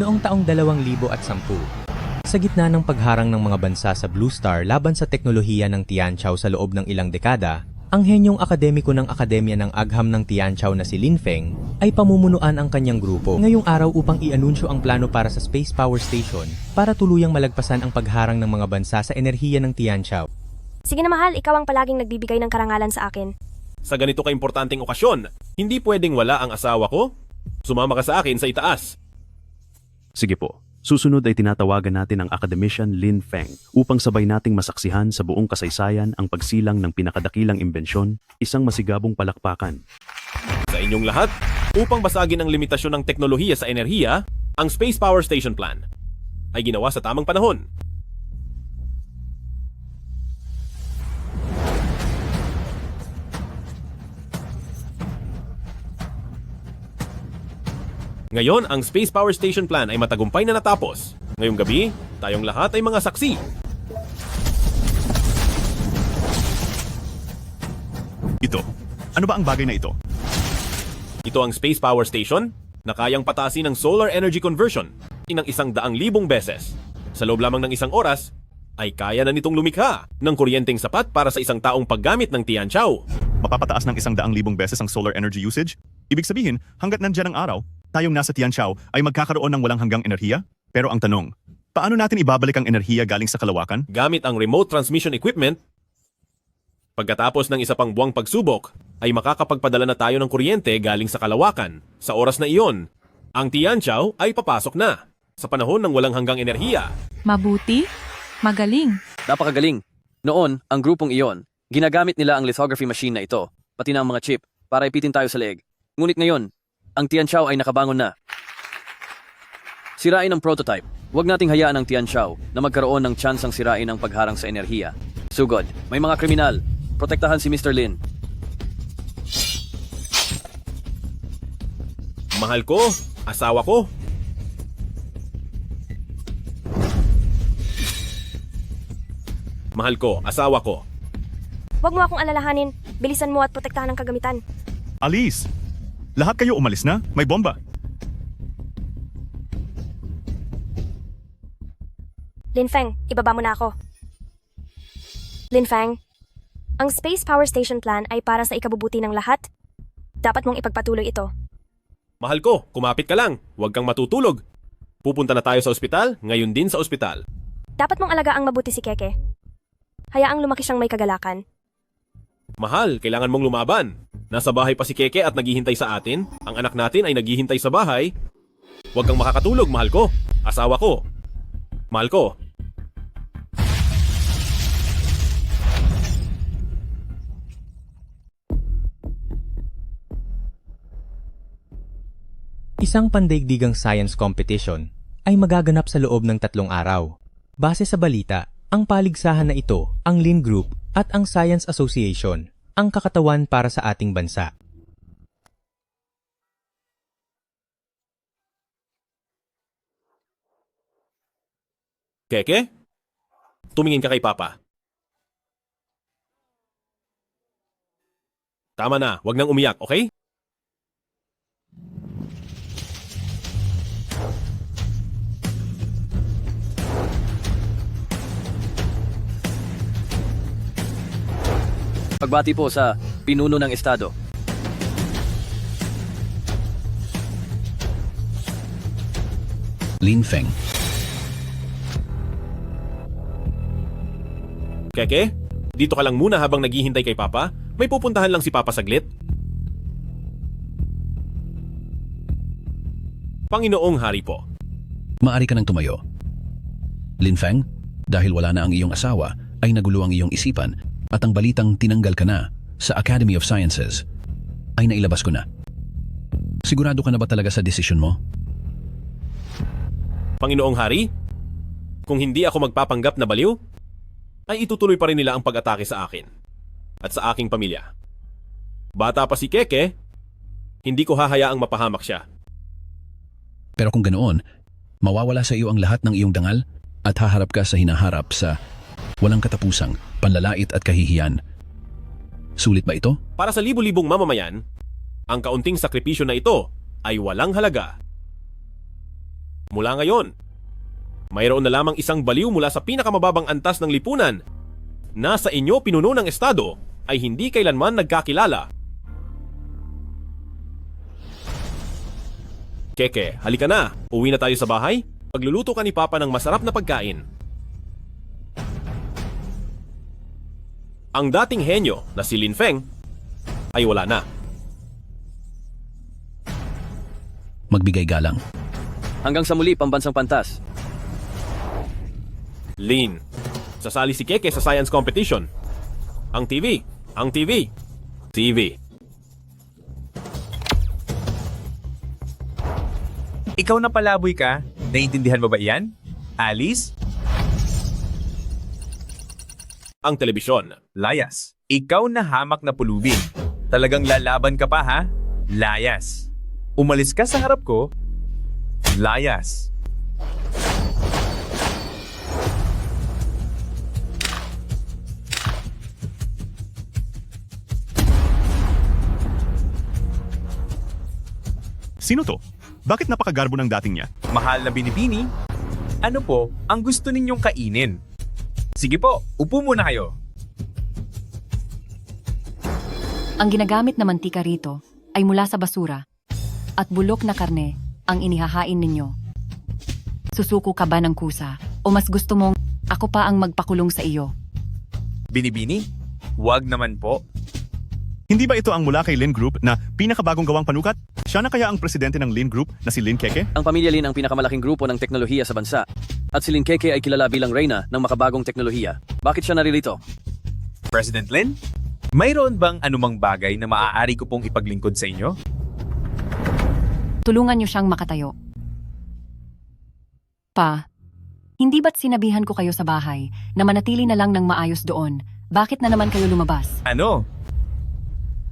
Noong taong 2010, sa gitna ng pagharang ng mga bansa sa Blue Star laban sa teknolohiya ng Tianqiao sa loob ng ilang dekada, ang henyong akademiko ng Akademya ng Agham ng Tianqiao na si Lin Feng ay pamumunuan ang kanyang grupo ngayong araw upang i-anunsyo ang plano para sa Space Power Station para tuluyang malagpasan ang pagharang ng mga bansa sa enerhiya ng Tianqiao. Sige na mahal, ikaw ang palaging nagbibigay ng karangalan sa akin. Sa ganito kaimportanteng okasyon, hindi pwedeng wala ang asawa ko. Sumama ka sa akin sa itaas. Sige po. Susunod ay tinatawagan natin ang academician Lin Feng upang sabay nating masaksihan sa buong kasaysayan ang pagsilang ng pinakadakilang imbensyon, isang masigabong palakpakan. Sa inyong lahat, upang basagin ang limitasyon ng teknolohiya sa enerhiya, ang Space Power Station Plan ay ginawa sa tamang panahon. Ngayon, ang Space Power Station Plan ay matagumpay na natapos. Ngayong gabi, tayong lahat ay mga saksi. Ito. Ano ba ang bagay na ito? Ito ang Space Power Station na kayang patasin ng solar energy conversion ng 100,000 beses. Sa loob lamang ng isang oras, ay kaya na nitong lumikha ng kuryenteng sapat para sa isang taong paggamit ng Tianqiao. Mapapataas ng 100,000 beses ang solar energy usage? Ibig sabihin, hanggat nandyan ang araw, tayong nasa Tianqiao ay magkakaroon ng walang hanggang enerhiya? Pero ang tanong, paano natin ibabalik ang enerhiya galing sa kalawakan? Gamit ang remote transmission equipment, pagkatapos ng isa pang buwang pagsubok, ay makakapagpadala na tayo ng kuryente galing sa kalawakan. Sa oras na iyon, ang Tianqiao ay papasok na sa panahon ng walang hanggang enerhiya. Mabuti? Magaling. Napakagaling. Noon, ang grupong iyon, ginagamit nila ang lithography machine na ito, pati na ang mga chip, para ipitin tayo sa leeg. Ngunit ngayon, ang Tianqiao ay nakabangon na. Sirain ang prototype. Huwag nating hayaan ang Tianqiao na magkaroon ng tsansang sirain ang pagharang sa enerhiya. Sugod, may mga kriminal. Protektahan si Mr. Lin. Mahal ko, asawa ko. Mahal ko, asawa ko. Huwag mo akong alalahanin. Bilisan mo at protektahan ang kagamitan. Alice! Lahat kayo umalis na? May bomba. Lin Feng, ibaba mo na ako. Lin Feng, ang Space Power Station Plan ay para sa ikabubuti ng lahat. Dapat mong ipagpatuloy ito. Mahal ko, kumapit ka lang. Huwag kang matutulog. Pupunta na tayo sa ospital, ngayon din sa ospital. Dapat mong alagaang mabuti si Keke. Hayaang lumaki siyang may kagalakan. Mahal, kailangan mong lumaban. Nasa bahay pa si Keke at naghihintay sa atin. Ang anak natin ay naghihintay sa bahay. Huwag kang makakatulog, mahal ko. Asawa ko. Mahal ko. Isang pandaigdigang science competition ay magaganap sa loob ng 3 araw. Base sa balita, ang paligsahan na ito, ang Lin Group at ang Science Association, ang kakatawan para sa ating bansa. Keke? Tumingin ka kay Papa. Tama na, wag nang umiyak, okay? Pagbati po sa pinuno ng estado. Lin Feng. Keke? Dito ka lang muna habang naghihintay kay Papa? May pupuntahan lang si Papa saglit? Panginoong Hari po. Maari ka nang tumayo. Lin Feng, dahil wala na ang iyong asawa, ay nagulo ang iyong isipan at ang balitang tinanggal ka na sa Academy of Sciences ay nailabas ko na. Sigurado ka na ba talaga sa desisyon mo? Panginoong Hari? Kung hindi ako magpapanggap na baliw, ay itutuloy pa rin nila ang pag-atake sa akin at sa aking pamilya. Bata pa si Keke, hindi ko hahayaang mapahamak siya. Pero kung ganoon, mawawala sa iyo ang lahat ng iyong dangal at haharap ka sa hinaharap sa walang katapusang panlalait at kahihiyan. Sulit ba ito? Para sa libu-libong mamamayan, ang kaunting sakripisyo na ito ay walang halaga. Mula ngayon, mayroon na lamang isang baliw mula sa pinakamababang antas ng lipunan na sa inyo pinuno ng estado ay hindi kailanman nagkakilala. Keke, halika na. Uwi na tayo sa bahay. Pagluluto ka ni Papa ng masarap na pagkain. Ang dating henyo na si Lin Feng ay wala na. Magbigay galang. Hanggang sa muli, pambansang pantas. Lin, sasali si Keke sa science competition. Ang TV. TV. Ikaw na palaboy ka? Naiintindihan mo ba iyan? Alice? Ang telebisyon. Layas. Ikaw na hamak na pulubi. Talagang lalaban ka pa, ha? Layas. Umalis ka sa harap ko. Layas. Sino to? Bakit napakagarbo ng dating niya? Mahal na binibini. Ano po ang gusto ninyong kainin? Sige po, upo muna kayo. Ang ginagamit na mantika rito ay mula sa basura at bulok na karne ang inihahain ninyo. Susuko ka ba ng kusa o mas gusto mong ako pa ang magpakulong sa iyo? Binibini? Wag naman po. Hindi ba ito ang mula kay Lin Group na pinakabagong gawang panukat? Siya na kaya ang presidente ng Lin Group na si Lin Keke? Ang pamilya Lin ang pinakamalaking grupo ng teknolohiya sa bansa. At si Lin Keke ay kilala bilang reyna ng makabagong teknolohiya. Bakit siya naririto? President Lin? Mayroon bang anumang bagay na maaari ko pong ipaglingkod sa inyo? Tulungan niyo siyang makatayo. Pa, hindi ba't sinabihan ko kayo sa bahay na manatili na lang ng maayos doon? Bakit na naman kayo lumabas? Ano?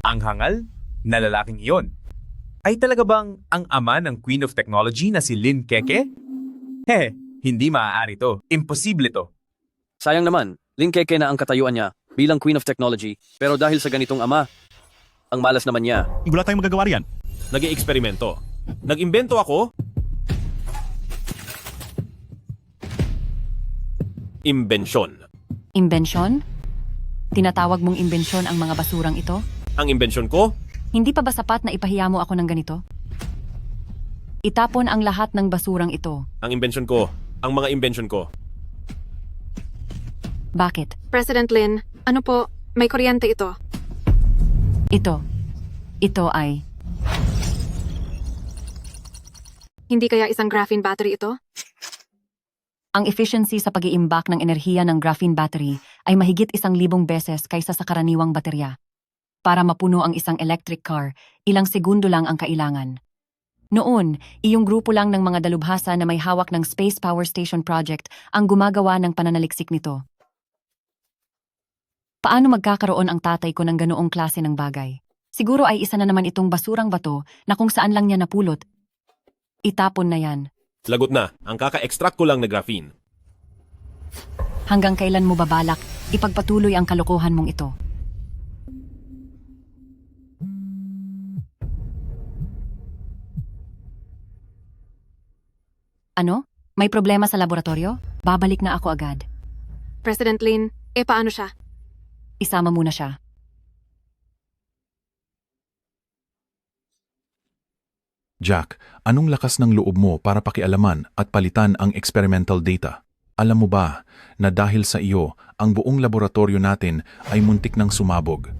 Ang hangal na lalaking iyon ay talaga bang ang ama ng Queen of Technology na si Lin Keke? Hindi maaari to. Imposible to. Sayang naman, Lin Keke na ang katayuan niya bilang Queen of Technology. Pero dahil sa ganitong ama, ang malas naman niya. Wala tayong magagawa riyan. Nag-i-eksperimento. Nag-imbento ako. Imbensyon. Imbensyon? Tinatawag mong imbensyon ang mga basurang ito? Ang imbensyon ko, Hindi pa ba sapat na ipahiya mo ako ng ganito? Itapon ang lahat ng basurang ito. ang imbensyon ko, ang mga imbensyon ko. Bakit? President Lin, ano po, may kuryente ito. Ito ay... Hindi kaya isang graphene battery ito? Ang efficiency sa pag-iimbak ng enerhiya ng graphene battery ay mahigit 1,000 beses kaysa sa karaniwang baterya. Para mapuno ang isang electric car, ilang segundo lang ang kailangan. Noon, iyong grupo lang ng mga dalubhasa na may hawak ng Space Power Station Project ang gumagawa ng pananaliksik nito. Paano magkakaroon ang tatay ko ng ganoong klase ng bagay? Siguro ay isa na naman itong basurang bato na kung saan lang niya napulot. Itapon na yan. Lagot na, ang kaka-extract ko lang na graphene. Hanggang kailan mo babalak ipagpatuloy ang kalokohan mong ito? Ano? May problema sa laboratorio? Babalik na ako agad. President Lin, paano siya? Isama muna siya. Jack, anong lakas ng loob mo para pakialaman at palitan ang experimental data? Alam mo ba na dahil sa iyo, ang buong laboratorio natin ay muntik ng sumabog?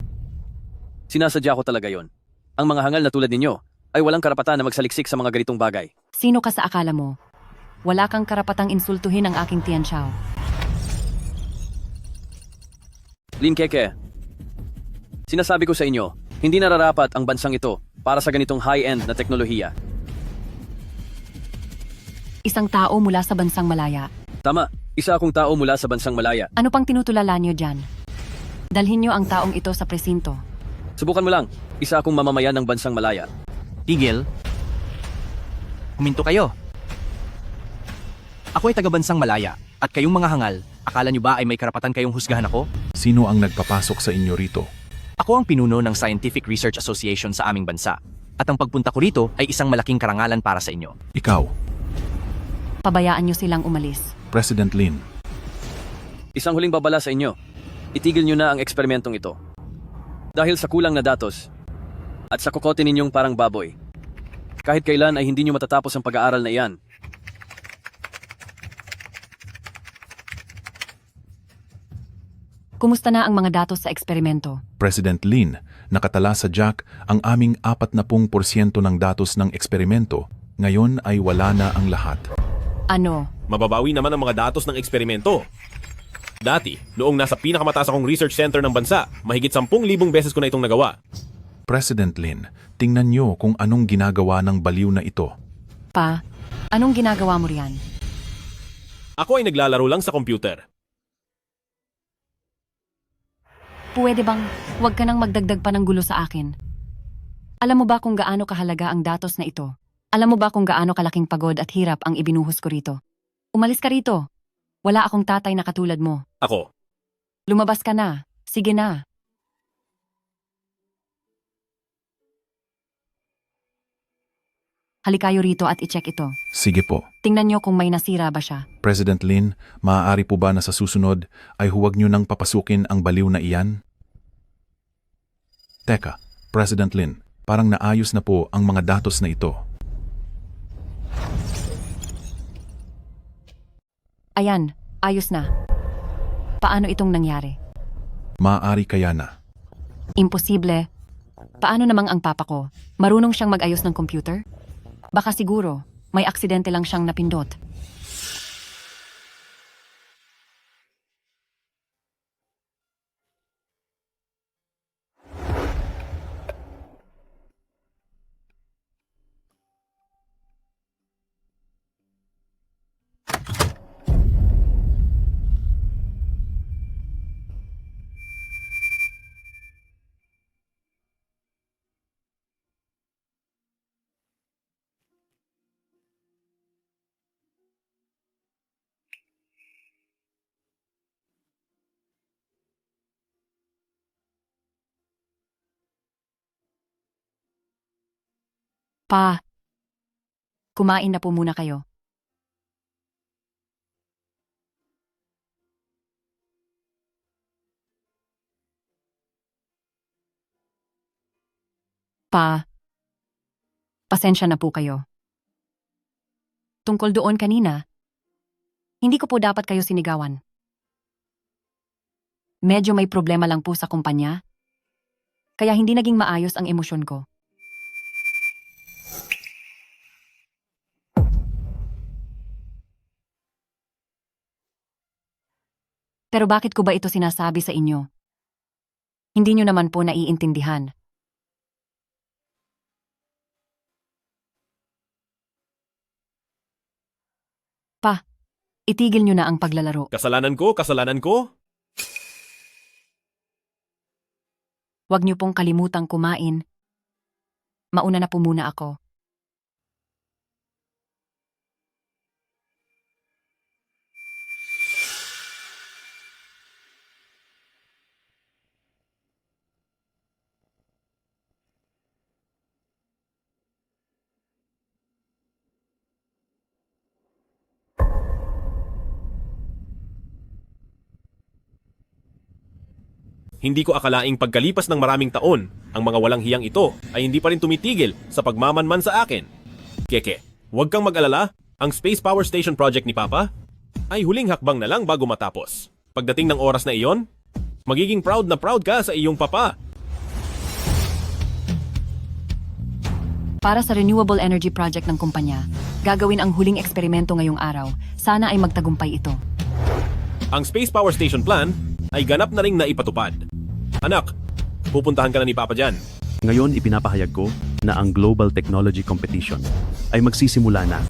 Sinasadya ko talaga yon. Ang mga hangal na tulad ninyo ay walang karapatan na magsaliksik sa mga ganitong bagay. Sino ka sa akala mo? Wala kang karapatang insultuhin ang aking Tian Xiao. Lin Keke, sinasabi ko sa inyo, hindi nararapat ang bansang ito para sa ganitong high-end na teknolohiya. Isang tao mula sa bansang malaya. Tama, isa akong tao mula sa bansang malaya. Ano pang tinutulala niyo dyan? Dalhin niyo ang taong ito sa presinto. Subukan mo lang, isa akong mamamayan ng bansang malaya. Tigil. Huminto kayo. Ako ay taga-bansang malaya, at kayong mga hangal, akala nyo ba ay may karapatan kayong husgahan ako? Sino ang nagpapasok sa inyo rito? Ako ang pinuno ng Scientific Research Association sa aming bansa, at ang pagpunta ko rito ay isang malaking karangalan para sa inyo. Ikaw. pabayaan niyo silang umalis. President Lin, Isang huling babala sa inyo. Itigil nyo na ang eksperimentong ito. Dahil sa kulang na datos at sa kokote ninyong parang baboy, kahit kailan ay hindi nyo matatapos ang pag-aaral na iyan. Kumusta na ang mga datos sa eksperimento? President Lin, nakatala sa Jack ang aming 40% ng datos ng eksperimento. Ngayon ay wala na ang lahat. Ano? Mababawi naman ang mga datos ng eksperimento. Dati, noong nasa pinakamataas akong research center ng bansa, mahigit 10,000 beses ko na itong nagawa. President Lin, tingnan niyo kung anong ginagawa ng baliw na ito. Pa, anong ginagawa mo riyan? Ako ay naglalaro lang sa computer. Pwede bang huwag ka nang magdagdag pa ng gulo sa akin? Alam mo ba kung gaano kahalaga ang datos na ito? Alam mo ba kung gaano kalaking pagod at hirap ang ibinuhos ko rito? Umalis ka rito. Wala akong tatay na katulad mo. Ako, Lumabas ka na. Sige na. Halikayo rito at i-check ito. Sige po. Tingnan niyo kung may nasira ba siya. President Lin, maaari po ba na sa susunod ay huwag niyo nang papasukin ang baliw na iyan? Teka, President Lin, parang naayos na po ang mga datos na ito. Ayan, ayos na. Paano itong nangyari? Maaari kaya na. Imposible. Paano namang ang papa ko? Marunong siyang mag-ayos ng computer? Baka siguro, may aksidente lang siyang napindot. Pa, kumain na po muna kayo. Pa, pasensya na po kayo. Tungkol doon kanina, hindi ko po dapat kayo sinigawan. Medyo may problema lang po sa kumpanya, kaya hindi naging maayos ang emosyon ko. Pero bakit ko ba ito sinasabi sa inyo? Hindi nyo naman po naiintindihan. Pa, itigil nyo na ang paglalaro. kasalanan ko, kasalanan ko. Huwag nyo pong kalimutang kumain. Mauna na po muna ako. Hindi ko akalaing pagkalipas ng maraming taon, ang mga walang hiyang ito ay hindi pa rin tumitigil sa pagmamanman sa akin. Keke, huwag kang mag-alala, ang Space Power Station project ni Papa ay huling hakbang na lang bago matapos. Pagdating ng oras na iyon, magiging proud na proud ka sa iyong papa. Para sa renewable energy project ng kumpanya, gagawin ang huling eksperimento ngayong araw. Sana ay magtagumpay ito. Ang Space Power Station plan ay ganap na ring naipatupad. Anak, pupuntahan ka na ni Papa dyan. Ngayon ipinapahayag ko na ang Global Technology Competition ay magsisimula na.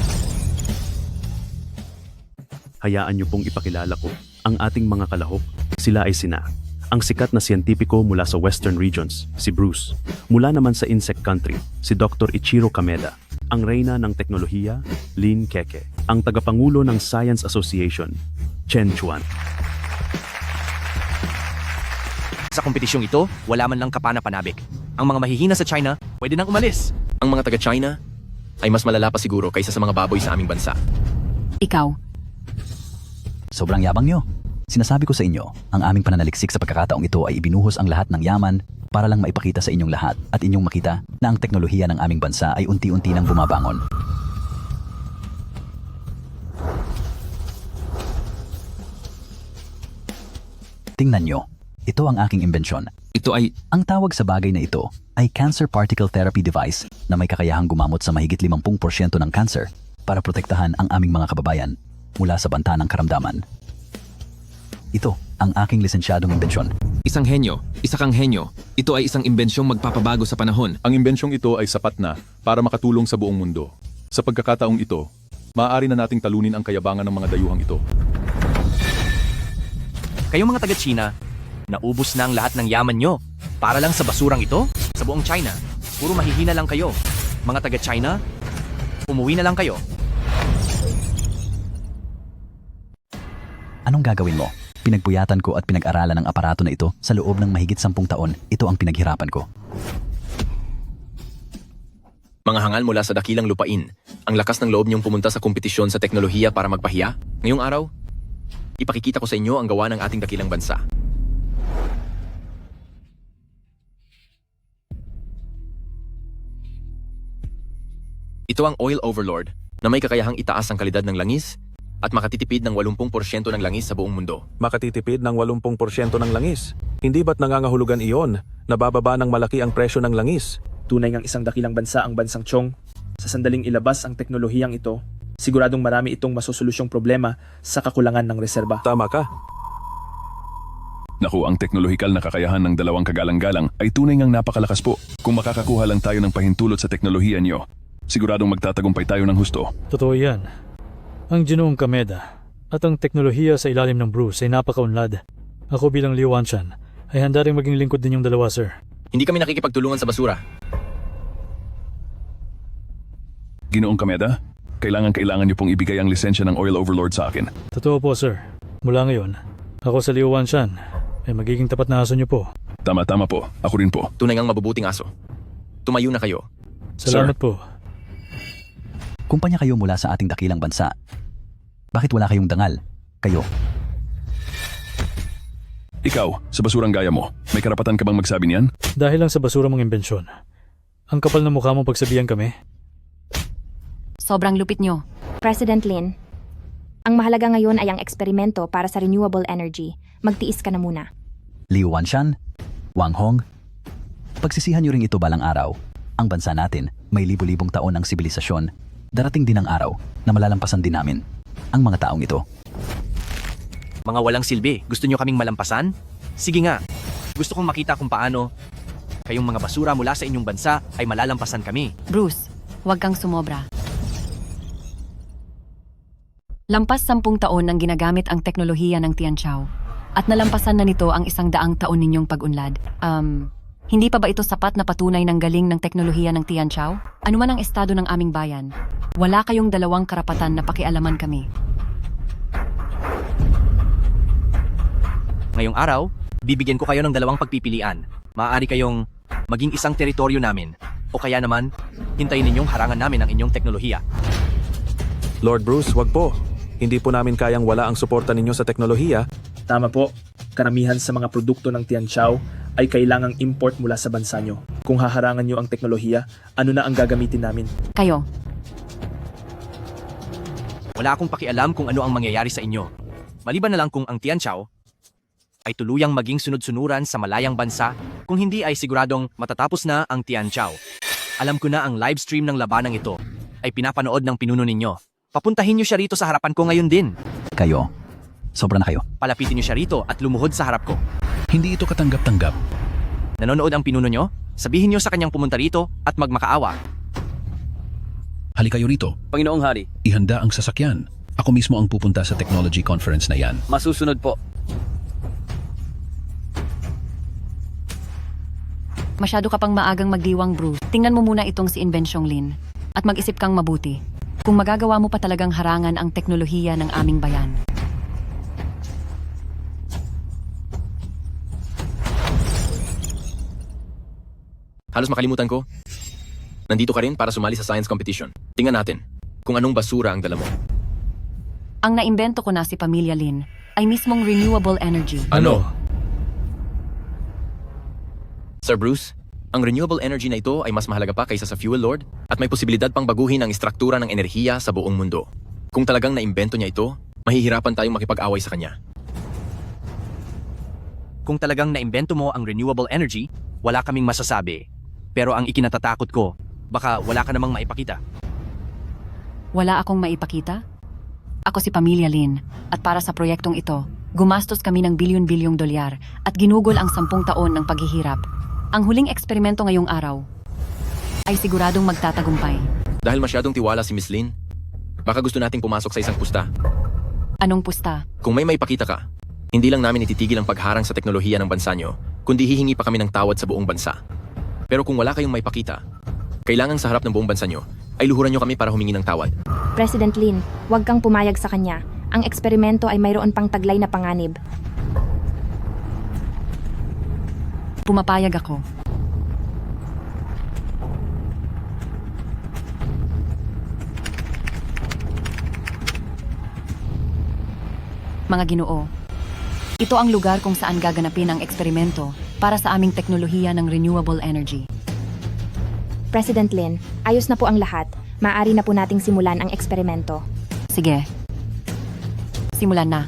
Hayaan niyo pong ipakilala ko ang ating mga kalahok. Sila ay sina ang sikat na siyentipiko mula sa Western Regions, si Bruce. Mula naman sa Insect Country, si Dr. Ichiro Kameda. Ang reyna ng teknolohiya, Lin Keke. Ang tagapangulo ng Science Association, Chen Chuan. Sa kompetisyong ito, wala man lang kapana-panabik. Ang mga mahihina sa China, pwede nang umalis. Ang mga taga-China ay mas malala pa siguro kaysa sa mga baboy sa aming bansa. Ikaw, Sobrang yabang nyo. Sinasabi ko sa inyo, ang aming pananaliksik sa pagkakataong ito ay ibinuhos ang lahat ng yaman para lang maipakita sa inyong lahat at inyong makita na ang teknolohiya ng aming bansa ay unti-unti nang bumabangon. Tingnan nyo, ito ang aking imbensyon. Ito ay Ang tawag sa bagay na ito ay Cancer Particle Therapy Device na may kakayahang gumamot sa mahigit 50% ng cancer para protektahan ang aming mga kababayan mula sa banta ng karamdaman. Ito ang aking lisensyadong imbensyon. isang henyo, isa kang henyo. Ito ay isang imbensyong magpapabago sa panahon. Ang imbensyong ito ay sapat na para makatulong sa buong mundo. Sa pagkakataong ito, maaari na nating talunin ang kayabangan ng mga dayuhang ito. Kayong mga taga-China, naubos na ang lahat ng yaman nyo. Para lang sa basurang ito? Sa buong China, puro mahihina lang kayo. Mga taga-China, umuwi na lang kayo. Anong gagawin mo? Pinagbuyatan ko at pinag-aralan ang aparato na ito sa loob ng mahigit 10 taon. Ito ang pinaghirapan ko. Mga hangal mula sa dakilang lupain, ang lakas ng loob niyong pumunta sa kompetisyon sa teknolohiya para magpahiya? Ngayong araw, ipakikita ko sa inyo ang gawa ng ating dakilang bansa. Ito ang Oil Overlord na may kakayahang itaas ang kalidad ng langis at makatitipid ng 80% ng langis sa buong mundo. Makatitipid ng 80% ng langis. Hindi ba't nangangahulugan iyon? Nabababa ng malaki ang presyo ng langis. Tunay ngang isang dakilang bansa ang bansang Chong. Sa sandaling ilabas ang teknolohiyang ito, siguradong marami itong masusolusyong problema sa kakulangan ng reserba. Tama ka. Naku, ang teknolohikal na kakayahan ng dalawang kagalang-galang ay tunay ngang napakalakas po. Kung makakakuha lang tayo ng pahintulot sa teknolohiya niyo, siguradong magtatagumpay tayo ng husto. Totoo yan. Ang Ginoong Kameda at ang teknolohiya sa ilalim ng Bruce ay napakaunlad. Ako bilang Liu Wanshan ay handa rin maging lingkod ninyong dalawa, sir. Hindi kami nakikipagtulungan sa basura. Ginoong Kameda, kailangan niyo pong ibigay ang lisensya ng Oil Overlord sa akin. Totoo po, sir. Mula ngayon, ako sa Liu Wanshan ay magiging tapat na aso niyo po. Tama po. Ako rin po. Tunay ngang mabubuting aso. Tumayo na kayo. Salamat po. Kumpanya kayo mula sa ating dakilang bansa. Bakit wala kayong dangal? Kayo. Ikaw, sa basurang gaya mo, may karapatan ka bang magsabi niyan? Dahil lang sa basura mong imbensyon, ang kapal na mukha mong pagsabihan kami. sobrang lupit nyo. President Lin, ang mahalaga ngayon ay ang eksperimento para sa renewable energy. Magtiis ka na muna. Liu Wanshan, Wang Hong, pagsisihan niyo rin ito balang araw. Ang bansa natin may libu-libong taon ng sibilisasyon. Darating din ang araw na malalampasan din namin ang mga taong ito. Mga walang silbi, gusto nyo kaming malampasan? Sige nga, gusto kong makita kung paano kayong mga basura mula sa inyong bansa ay malalampasan kami. Bruce, huwag kang sumobra. Lampas 10 taon nang ginagamit ang teknolohiya ng Tianqiao at nalampasan na nito ang 100 taon ninyong pag-unlad. Hindi pa ba ito sapat na patunay ng galing ng teknolohiya ng Tianqiao? Ano man ang estado ng aming bayan, wala kayong dalawang karapatan na pakialaman kami. Ngayong araw, bibigyan ko kayo ng dalawang pagpipilian. Maaari kayong maging isang teritoryo namin o kaya naman, hintayin ninyong harangan namin ang inyong teknolohiya. Lord Bruce, wag po. Hindi po namin kayang wala ang suporta ninyo sa teknolohiya. Tama po. Karamihan sa mga produkto ng Tianqiao ay kailangang import mula sa bansa nyo. Kung haharangan nyo ang teknolohiya, ano na ang gagamitin namin? Kayo, Wala akong pakialam kung ano ang mangyayari sa inyo. Maliban na lang kung ang Tianqiao ay tuluyang maging sunod-sunuran sa malayang bansa, kung hindi ay siguradong matatapos na ang Tianqiao. Alam ko na ang live stream ng labanang ito ay pinapanood ng pinuno ninyo. Papuntahin nyo siya rito sa harapan ko ngayon din. Kayo, sobra na kayo. Palapitin nyo siya rito at lumuhod sa harap ko. Hindi ito katanggap-tanggap. Nanonood ang pinuno nyo? Sabihin nyo sa kanyang pumunta rito at magmakaawa. Halika kayo rito. Panginoong Hari, Ihanda ang sasakyan. Ako mismo ang pupunta sa technology conference na yan. masusunod po. masyado ka pang maagang magdiwang, Bruce. Tingnan mo muna itong si Inbensyong Lin at mag-isip kang mabuti kung magagawa mo pa talagang harangan ang teknolohiya ng aming bayan. Halos makalimutan ko. Nandito ka rin para sumali sa science competition. Tingnan natin kung anong basura ang dala mo. Ang naimbento ko na si Pamilya Lin ay mismong renewable energy. Ano? Sir Bruce, ang renewable energy na ito ay mas mahalaga pa kaysa sa fuel lord at may posibilidad pang baguhin ang istruktura ng enerhiya sa buong mundo. Kung talagang naimbento niya ito, mahihirapan tayong makipag-away sa kanya. Kung talagang naimbento mo ang renewable energy, wala kaming masasabi. Pero ang ikinatatakot ko, baka wala ka namang maipakita. Wala akong maipakita? Ako si Pamilya Lin, at para sa proyektong ito, gumastos kami ng bilyon-bilyong dolyar at ginugol ang 10 taon ng paghihirap. Ang huling eksperimento ngayong araw ay siguradong magtatagumpay. Dahil masyadong tiwala si Miss Lin, baka gusto nating pumasok sa isang pusta. Anong pusta? Kung may maipakita ka, hindi lang namin ititigil ang pagharang sa teknolohiya ng bansa nyo, kundi hihingi pa kami ng tawad sa buong bansa. Pero kung wala kayong maipakita, kailangan sa harap ng buong bansa nyo, ay luhuran nyo kami para humingi ng tawad. President Lin, huwag kang pumayag sa kanya. Ang eksperimento ay mayroon pang taglay na panganib. Pumapayag ako. Mga Ginoo, ito ang lugar kung saan gaganapin ang eksperimento para sa aming teknolohiya ng renewable energy. President Lin, ayos na po ang lahat. Maaari na po nating simulan ang eksperimento. Sige. Simulan na.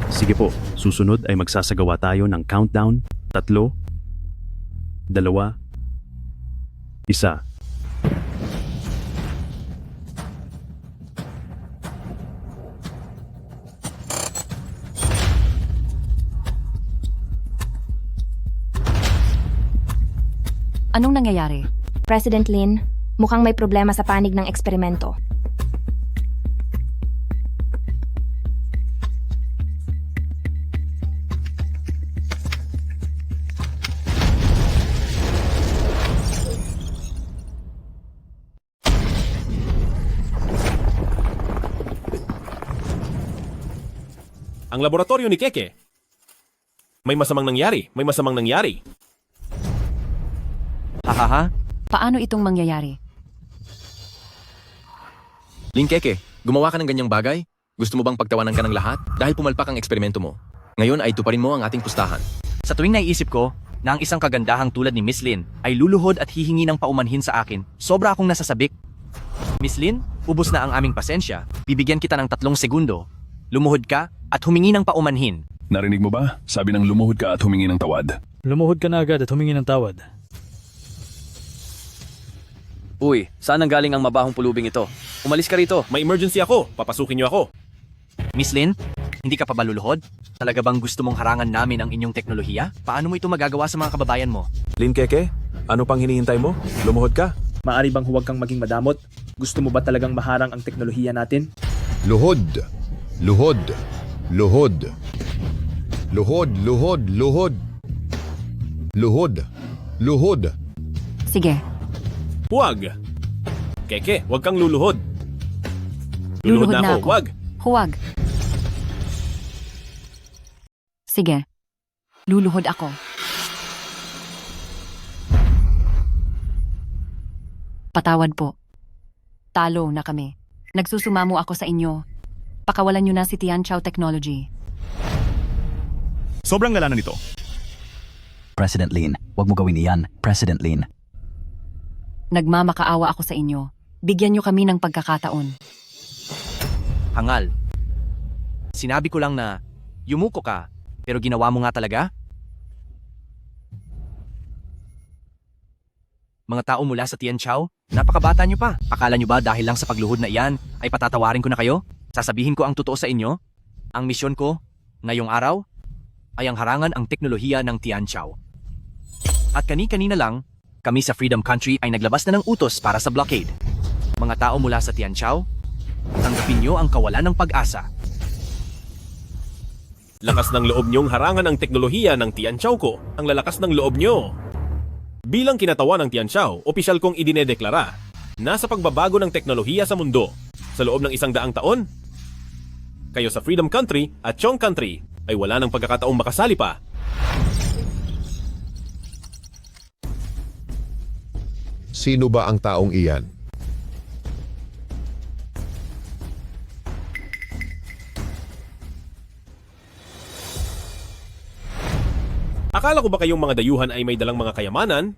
Sige po, susunod ay magsasagawa tayo ng countdown. 3, 2, 1. Anong nangyayari? President Lin, mukhang may problema sa panig ng eksperimento. Ang laboratorio ni Keke. May masamang nangyari. Hahaha, Paano itong mangyayari? Lin Keke, gumawa ka ng ganyang bagay? Gusto mo bang pagtawanan ka ng lahat? Dahil pumalpak ang eksperimento mo. Ngayon ay tuparin mo ang ating pustahan. Sa tuwing naiisip ko na ang isang kagandahang tulad ni Miss Lin ay luluhod at hihingi ng paumanhin sa akin, sobra akong nasasabik. Miss Lin, ubos na ang aming pasensya. Bibigyan kita ng 3 segundo. Lumuhod ka at humingi ng paumanhin. Narinig mo ba? Sabi ng lumuhod ka at humingi ng tawad. Lumuhod ka na agad at humingi ng tawad. Uy, saan ang galing ang mabahong pulubing ito? Umalis ka rito. May emergency ako. Papasukin niyo ako. Miss Lin, hindi ka pa ba luluhod? Talaga bang gusto mong harangan namin ang inyong teknolohiya? Paano mo ito magagawa sa mga kababayan mo? Lin Keke, ano pang hinihintay mo? Lumuhod ka. Maari bang huwag kang maging madamot? Gusto mo ba talagang maharang ang teknolohiya natin? Luhod. Luhod. Luhod. Luhod, luhod, luhod. Luhod. Luhod. Sige. Huwag. Keke, huwag kang luluhod. Luluhod na ako. Huwag. Huwag. Sige. Luluhod ako. Patawad po. Talo na kami. Nagsusumamo ako sa inyo. Pakawalan niyo na si Tianchao Technology. Sobrang ngalanan nito. President Lin, wag mo gawin iyan. President Lin. Nagmamakaawa ako sa inyo. Bigyan niyo kami ng pagkakataon. Hangal. Sinabi ko lang na yumuko ka, pero ginawa mo nga talaga? Mga tao mula sa Tianchao, napakabata nyo pa. Akala nyo ba dahil lang sa pagluhod na iyan ay patatawarin ko na kayo? Sasabihin ko ang totoo sa inyo? Ang misyon ko, ngayong araw, ay ang harangan ang teknolohiya ng Tianchao. At kani-kanina lang, kami sa Freedom Country ay naglabas na ng utos para sa blockade. Mga tao mula sa Tianchao, tanggapin nyo ang kawalan ng pag-asa. Lakas ng loob niyong harangan ang teknolohiya ng Tianchao ko. Ang lalakas ng loob niyo. Bilang kinatawan ng Tianchao, opisyal kong idinedeklara na sa pagbabago ng teknolohiya sa mundo, sa loob ng 100 taon, kayo sa Freedom Country at Chong Country ay wala ng pagkakataong makasali pa. Sino ba ang taong iyan? Akala ko ba kayong mga dayuhan ay may dalang mga kayamanan?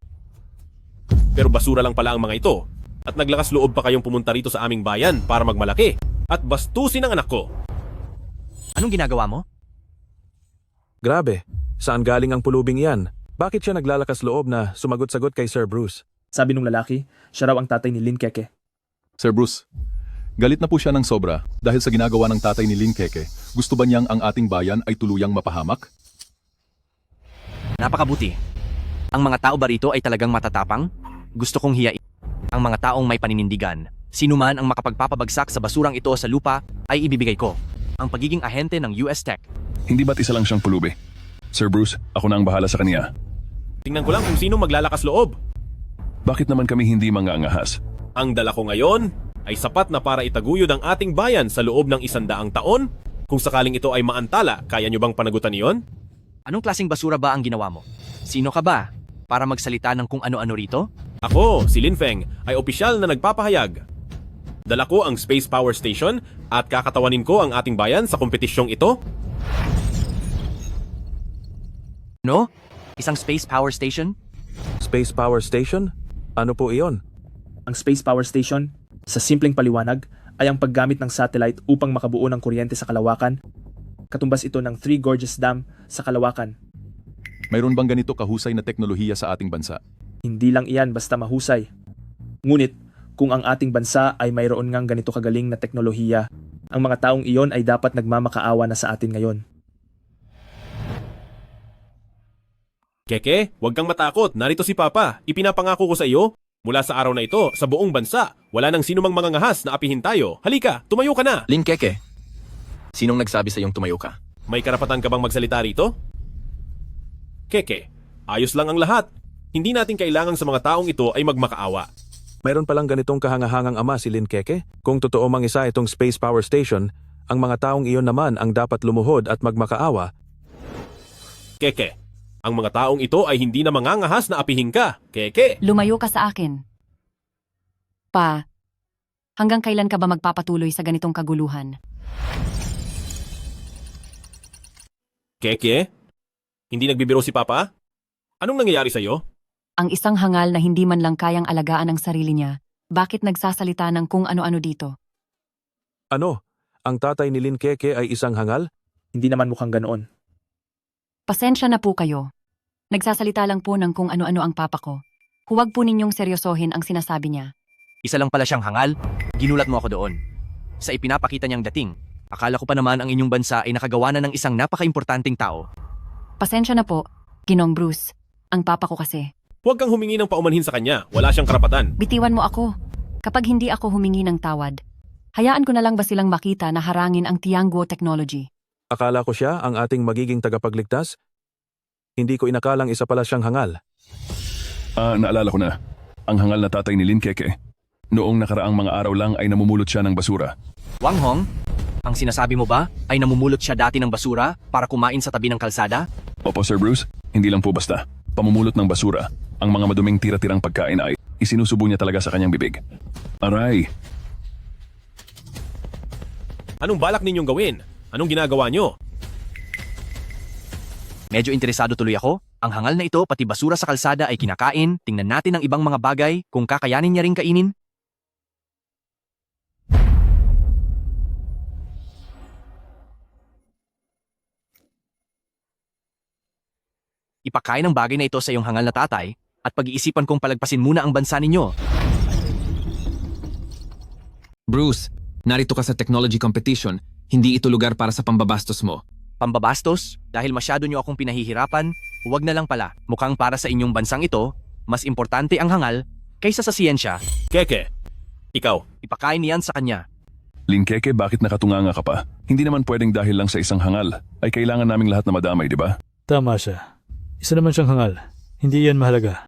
Pero basura lang pala ang mga ito. At naglakas loob pa kayong pumunta rito sa aming bayan para magmalaki. At bastusin ang anak ko. Anong ginagawa mo? Grabe, saan galing ang pulubing yan? Bakit siya naglalakas loob na sumagot-sagot kay Sir Bruce? Sabi nung lalaki, siya raw ang tatay ni Lin Keke. Sir Bruce, galit na po siya ng sobra dahil sa ginagawa ng tatay ni Lin Keke. Gusto ba niyang ang ating bayan ay tuluyang mapahamak? Napakabuti. Ang mga tao ba rito ay talagang matatapang? Gusto kong hiyain ang mga taong may paninindigan. Sino man ang makapagpapabagsak sa basurang ito sa lupa ay ibibigay ko. Ang pagiging ahente ng US Tech. Hindi ba't isa lang siyang pulubi? Sir Bruce, ako na ang bahala sa kanya. Tingnan ko lang kung sino maglalakas loob. Bakit naman kami hindi mangangahas? Ang dala ko ngayon ay sapat na para itaguyod ang ating bayan sa loob ng 100 taon. Kung sakaling ito ay maantala, kaya nyo bang panagutan iyon? Anong klaseng basura ba ang ginawa mo? Sino ka ba? Para magsalita ng kung ano-ano rito? Ako, si Lin Feng, ay opisyal na nagpapahayag. Dala ko ang Space Power Station at kakatawanin ko ang ating bayan sa kompetisyong ito. No? Isang space power station? Space Power Station? Ano po iyon? Ang Space Power Station, sa simpleng paliwanag, ay ang paggamit ng satellite upang makabuo ng kuryente sa kalawakan. Katumbas ito ng Three Gorges Dam sa kalawakan. Mayroon bang ganito kahusay na teknolohiya sa ating bansa? Hindi lang iyan basta mahusay. Ngunit, kung ang ating bansa ay mayroon ngang ganito kagaling na teknolohiya, ang mga taong iyon ay dapat nagmamakaawa na sa atin ngayon. Keke, huwag kang matakot. Narito si Papa. Ipinapangako ko sa iyo, mula sa araw na ito, sa buong bansa, wala nang sinumang mangangahas na apihin tayo. Halika, tumayo ka na. Lin Keke, sinong nagsabi sa iyong tumayo ka? May karapatan ka bang magsalita rito? Keke, ayos lang ang lahat. Hindi natin kailangan sa mga taong ito ay magmakaawa. Mayroon palang ganitong kahangahangang ama si Lin Keke? Kung totoo mang isa itong Space Power Station, ang mga taong iyon naman ang dapat lumuhod at magmakaawa. Keke, ang mga taong ito ay hindi na mangangahas na apihin ka. Keke! Lumayo ka sa akin. Pa, hanggang kailan ka ba magpapatuloy sa ganitong kaguluhan? Keke? Hindi nagbibiro si Papa? Anong nangyayari sa'yo? Ang isang hangal na hindi man lang kayang alagaan ang sarili niya, bakit nagsasalita ng kung ano-ano dito? Ano? Ang tatay ni Lin Keke ay isang hangal? Hindi naman mukhang ganoon. Pasensya na po kayo. Nagsasalita lang po ng kung ano-ano ang papa ko. Huwag po ninyong seryosohin ang sinasabi niya. Isa lang pala siyang hangal? Ginulat mo ako doon. Sa ipinapakita niyang dating, akala ko pa naman ang inyong bansa ay nakagawa na ng isang napaka-importanting tao. Pasensya na po, Ginong Bruce. Ang papa ko kasi. Huwag kang humingi ng paumanhin sa kanya. Wala siyang karapatan. Bitiwan mo ako. Kapag hindi ako humingi ng tawad, hayaan ko na lang ba silang makita na harangin ang Tianguo technology? Akala ko siya ang ating magiging tagapagligtas? Hindi ko inakalang isa pala siyang hangal. Naalala ko na. Ang hangal na tatay ni Lin Keke. Noong nakaraang mga araw lang ay namumulot siya ng basura. Wang Hong, ang sinasabi mo ba ay namumulot siya dati ng basura para kumain sa tabi ng kalsada? Opo, Sir Bruce. Hindi lang po basta. Pamumulot ng basura. Ang mga maduming tira-tirang pagkain ay isinusubo niya talaga sa kanyang bibig. Aray! Anong balak ninyong gawin? Anong ginagawa nyo? Medyo interesado tuloy ako. Ang hangal na ito pati basura sa kalsada ay kinakain. Tingnan natin ang ibang mga bagay kung kakayanin niya ring kainin. Ipakain ang bagay na ito sa iyong hangal na tatay at pag-iisipan kong palagpasin muna ang bansa ninyo. Bruce, narito ka sa technology competition. Hindi ito lugar para sa pambabastos mo. Pambabastos? Dahil masyado niyo akong pinahihirapan? Huwag na lang pala. Mukhang para sa inyong bansang ito, mas importante ang hangal kaysa sa siyensya. Keke, ikaw. Ipakain niyan sa kanya. Lin Keke, bakit nakatunganga ka pa? Hindi naman pwedeng dahil lang sa isang hangal. Ay kailangan naming lahat na madamay, di ba? Tama siya. Isa naman siyang hangal. Hindi yan mahalaga.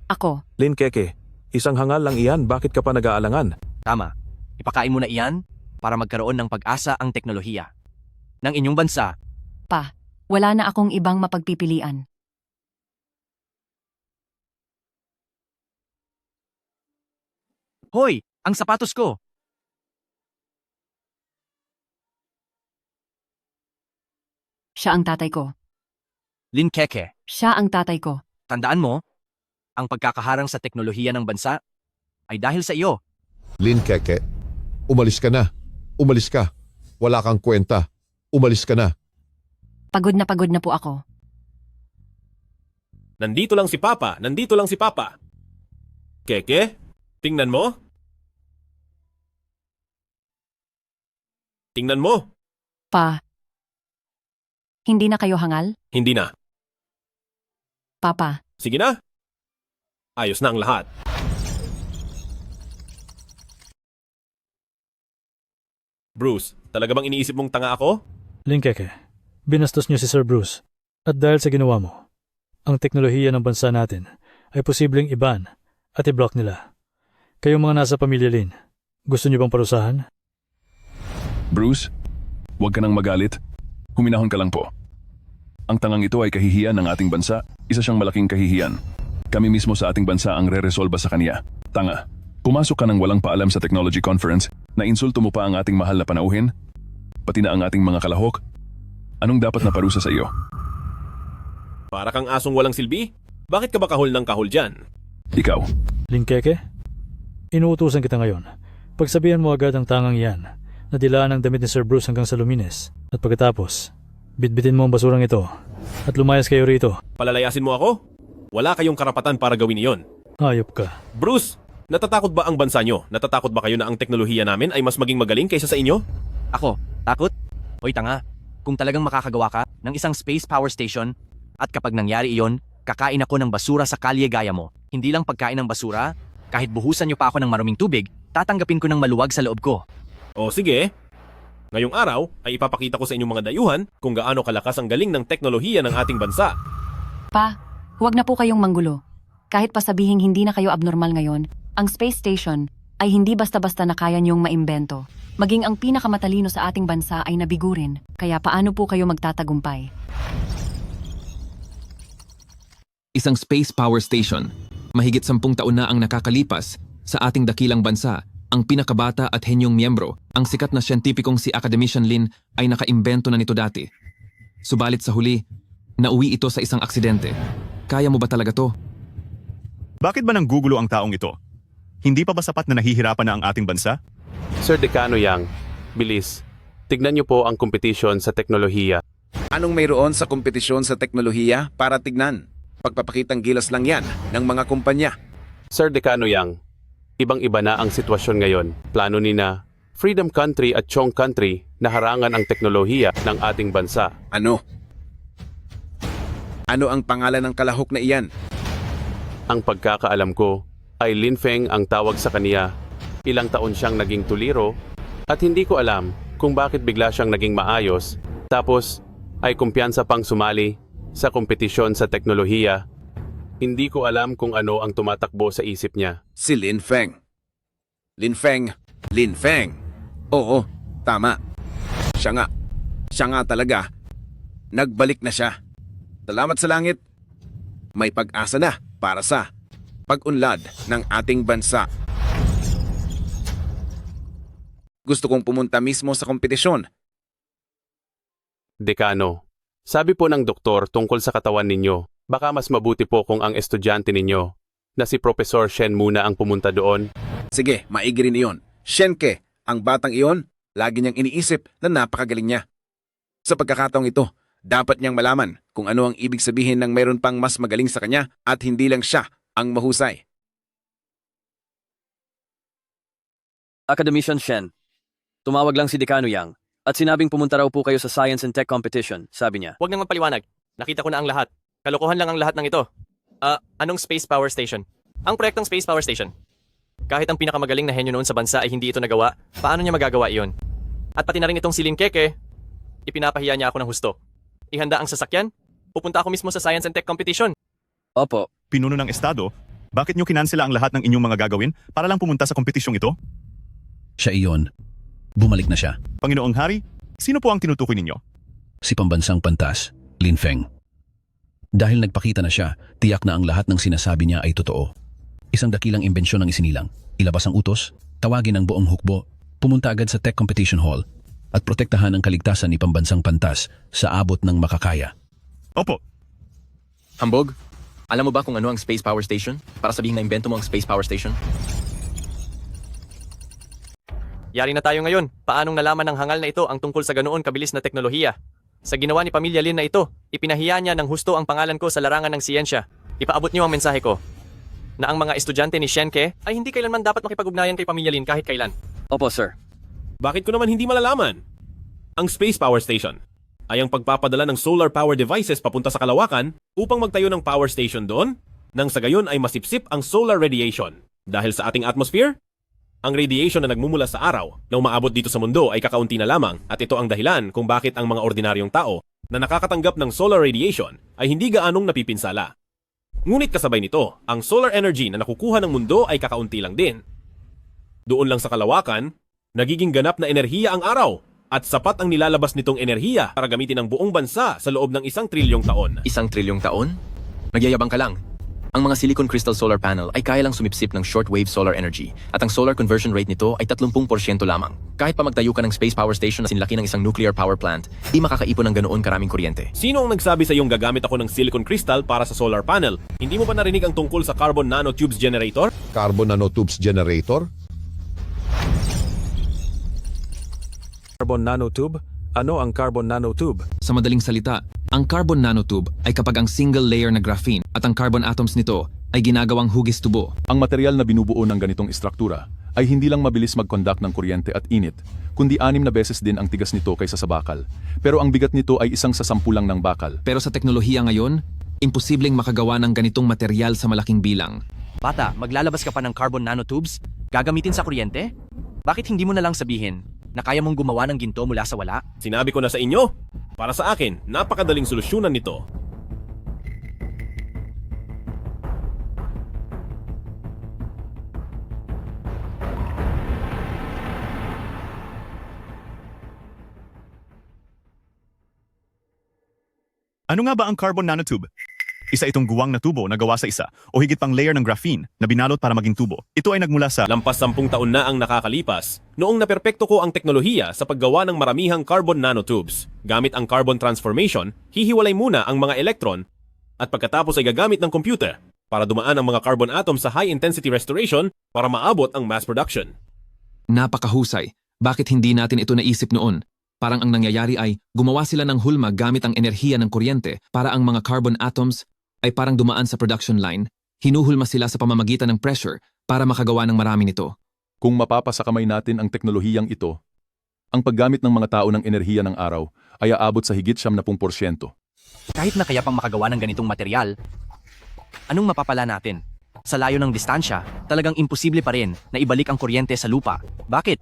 Ako. Lin Keke, isang hangal lang iyan, bakit ka pa nag-aalangan? Tama. Ipakain mo na iyan para magkaroon ng pag-asa ang teknolohiya ng inyong bansa. Pa, wala na akong ibang mapagpipilian. Hoy! Ang sapatos ko! Siya ang tatay ko. Lin Keke, Siya ang tatay ko. tandaan mo, ang pagkakaharang sa teknolohiya ng bansa ay dahil sa iyo. Lin Keke, umalis ka na. Umalis ka. Wala kang kwenta. Umalis ka na. Pagod na po ako. Nandito lang si Papa. Nandito lang si Papa. Keke, tingnan mo. Tingnan mo. Pa. Hindi na kayo hangal? Hindi na. Papa. Sige na. Ayos na ang lahat. Bruce, talaga bang iniisip mong tanga ako? Lin Keke, binastos niyo si Sir Bruce. At dahil sa ginawa mo, ang teknolohiya ng bansa natin ay posibleng iban at i-block nila. Kayong mga nasa pamilya Lin, gusto niyo bang parusahan? Bruce, huwag ka nang magalit. Huminahon ka lang po. Ang tangang ito ay kahihiyan ng ating bansa. Isa siyang malaking kahihiyan. Kami mismo sa ating bansa ang re-resolba sa kanya. Tanga. Pumasok ka ng walang paalam sa technology conference na insulto mo pa ang ating mahal na panauhin, pati na ang ating mga kalahok. Anong dapat na parusa sa iyo? Para kang asong walang silbi? Bakit ka ba kahol ng kahol dyan? Ikaw. Lin Keke, inuutusan kita ngayon. Pagsabihan mo agad ang tangang iyan na dilaan ang damit ni Sir Bruce hanggang sa Lumines. At pagkatapos, bitbitin mo ang basurang ito at lumayas kayo rito. Palalayasin mo ako? Wala kayong karapatan para gawin iyon. Hayop ka. Bruce, natatakot ba ang bansa nyo? Natatakot ba kayo na ang teknolohiya namin ay mas maging magaling kaysa sa inyo? Ako, takot? Hoy tanga, kung talagang makakagawa ka ng isang space power station at kapag nangyari iyon, kakain ako ng basura sa kalye gaya mo. Hindi lang pagkain ng basura, kahit buhusan nyo pa ako ng maruming tubig, tatanggapin ko ng maluwag sa loob ko. O sige. Ngayong araw ay ipapakita ko sa inyong mga dayuhan kung gaano kalakas ang galing ng teknolohiya ng ating bansa. Pa, huwag na po kayong manggulo. Kahit pa sabihing hindi na kayo abnormal ngayon, ang space station ay hindi basta-basta na kaya niyong maimbento. Maging ang pinakamatalino sa ating bansa ay nabigurin. Kaya paano po kayo magtatagumpay? Isang space power station. Mahigit 10 taon na ang nakakalipas sa ating dakilang bansa. Ang pinakabata at henyong miyembro, ang sikat na siyentipikong si Academician Lin ay nakaimbento na nito dati. Subalit sa huli, nauwi ito sa isang aksidente. Kaya mo ba talaga to? Bakit ba nanggugulo ang taong ito? Hindi pa ba sapat na nahihirapan na ang ating bansa? Sir Decano Yang, bilis. Tignan niyo po ang kompetisyon sa teknolohiya. Anong mayroon sa kompetisyon sa teknolohiya para tignan? Pagpapakitang gilas lang yan ng mga kumpanya. Sir Decano Yang, ibang-iba na ang sitwasyon ngayon. Plano ni na Freedom Country at Chong Country na harangan ang teknolohiya ng ating bansa. Ano? Ano ang pangalan ng kalahok na iyan? Ang pagkakaalam ko ay Lin Feng ang tawag sa kaniya. Ilang taon siyang naging tuliro at hindi ko alam kung bakit bigla siyang naging maayos tapos ay kumpiyansa pang sumali sa kompetisyon sa teknolohiya. Hindi ko alam kung ano ang tumatakbo sa isip niya. Si Lin Feng. Lin Feng. Lin Feng. Oo, tama. Siya nga. Siya nga talaga. Nagbalik na siya. Salamat sa langit. May pag-asa na para sa pag-unlad ng ating bansa. Gusto kong pumunta mismo sa kompetisyon. Dekano, sabi po ng doktor tungkol sa katawan ninyo, baka mas mabuti po kung ang estudyante ninyo na si Professor Shen muna ang pumunta doon. Sige, maigi rin iyon. Shenke, ang batang iyon, lagi niyang iniisip na napakagaling niya. Sa pagkakataong ito, dapat niyang malaman kung ano ang ibig sabihin ng mayroon pang mas magaling sa kanya at hindi lang siya ang mahusay. Academician Shen, tumawag lang si Decano Yang at sinabing pumunta raw po kayo sa Science and Tech Competition, sabi niya. Huwag nang magpaliwanag. Nakita ko na ang lahat. Kalokohan lang ang lahat ng ito. Anong Space Power Station? Ang proyektong Space Power Station. Kahit ang pinakamagaling na henyo noon sa bansa ay hindi ito nagawa, paano niya magagawa iyon? At pati na rin itong si Lin Keke, ipinapahiya niya ako ng husto. Ihanda ang sasakyan, pupunta ako mismo sa Science and Tech Competition. Opo. Pinuno ng Estado, bakit nyo kinansela ang lahat ng inyong mga gagawin para lang pumunta sa kompetisyong ito? Siya iyon. Bumalik na siya. Panginoong Hari, sino po ang tinutukoy ninyo? Si Pambansang Pantas, Lin Feng. Dahil nagpakita na siya, tiyak na ang lahat ng sinasabi niya ay totoo. Isang dakilang imbensyon ang isinilang. Ilabas ang utos, tawagin ang buong hukbo, pumunta agad sa Tech Competition Hall, at protektahan ang kaligtasan ni pambansang pantas sa abot ng makakaya. Opo. Hambog, alam mo ba kung ano ang Space Power Station? Para sabihin na imbento mo ang Space Power Station? Yari na tayo ngayon. Paanong nalaman ng hangal na ito ang tungkol sa ganoon kabilis na teknolohiya? Sa ginawa ni Pamilya Lin na ito, ipinahiya niya ng husto ang pangalan ko sa larangan ng siyensya. Ipaabot niyo ang mensahe ko na ang mga estudyante ni Shenke ay hindi kailanman dapat makipag-ugnayan kay Pamilya Lin kahit kailan. Opo, sir. Bakit ko naman hindi malalaman? Ang Space Power Station ay ang pagpapadala ng solar power devices papunta sa kalawakan upang magtayo ng power station doon nang sa gayon ay masipsip ang solar radiation. Dahil sa ating atmosphere, ang radiation na nagmumula sa araw na umaabot dito sa mundo ay kakaunti na lamang at ito ang dahilan kung bakit ang mga ordinaryong tao na nakakatanggap ng solar radiation ay hindi gaanong napipinsala. Ngunit kasabay nito, ang solar energy na nakukuha ng mundo ay kakaunti lang din. Doon lang sa kalawakan, nagiging ganap na enerhiya ang araw at sapat ang nilalabas nitong enerhiya para gamitin ng buong bansa sa loob ng 1 trilyong taon. 1 trilyong taon? Nagyayabang ka lang. Ang mga silicon crystal solar panel ay kaya lang sumipsip ng shortwave solar energy at ang solar conversion rate nito ay 30% lamang. Kahit pa magtayo ka ng space power station na sinlaki ng isang nuclear power plant, di makakaipon ng ganoon karaming kuryente. Sino ang nagsabi sa iyong gagamit ako ng silicon crystal para sa solar panel? Hindi mo ba narinig ang tungkol sa carbon nanotubes generator? Carbon nanotubes generator? Carbon nanotube? Ano ang carbon nanotube? Sa madaling salita, ang carbon nanotube ay kapag ang single layer na graphene at ang carbon atoms nito ay ginagawang hugis tubo. Ang material na binubuo ng ganitong istruktura ay hindi lang mabilis mag-conduct ng kuryente at init, kundi 6 na beses din ang tigas nito kaysa sa bakal. Pero ang bigat nito ay 1 sa 10 lang ng bakal. Pero sa teknolohiya ngayon, imposibleng makagawa ng ganitong material sa malaking bilang. Bata, maglalabas ka pa ng carbon nanotubes? Gagamitin sa kuryente? Bakit hindi mo na lang sabihin na kaya mong gumawa ng ginto mula sa wala? Sinabi ko na sa inyo, para sa akin, napakadaling solusyonan nito. Ano nga ba ang carbon nanotube? Isa itong guwang na tubo na gawa sa isa o higit pang layer ng graphene na binalot para maging tubo. Ito ay nagmula sa lampas 10 taon na ang nakakalipas noong naperpekto ko ang teknolohiya sa paggawa ng maramihang carbon nanotubes. Gamit ang carbon transformation, hihiwalay muna ang mga elektron at pagkatapos ay gagamit ng computer para dumaan ang mga carbon atoms sa high-intensity restoration para maabot ang mass production. Napakahusay. Bakit hindi natin ito naisip noon? Parang ang nangyayari ay gumawa sila ng hulma gamit ang enerhiya ng kuryente para ang mga carbon atoms ay parang dumaan sa production line, hinuhulma sila sa pamamagitan ng pressure para makagawa ng marami nito. Kung mapapasa kamay natin ang teknolohiyang ito, ang paggamit ng mga tao ng enerhiya ng araw ay aabot sa higit 70%. Kahit na kaya pang makagawa ng ganitong material, anong mapapala natin? Sa layo ng distansya, talagang imposible pa rin na ibalik ang kuryente sa lupa. Bakit?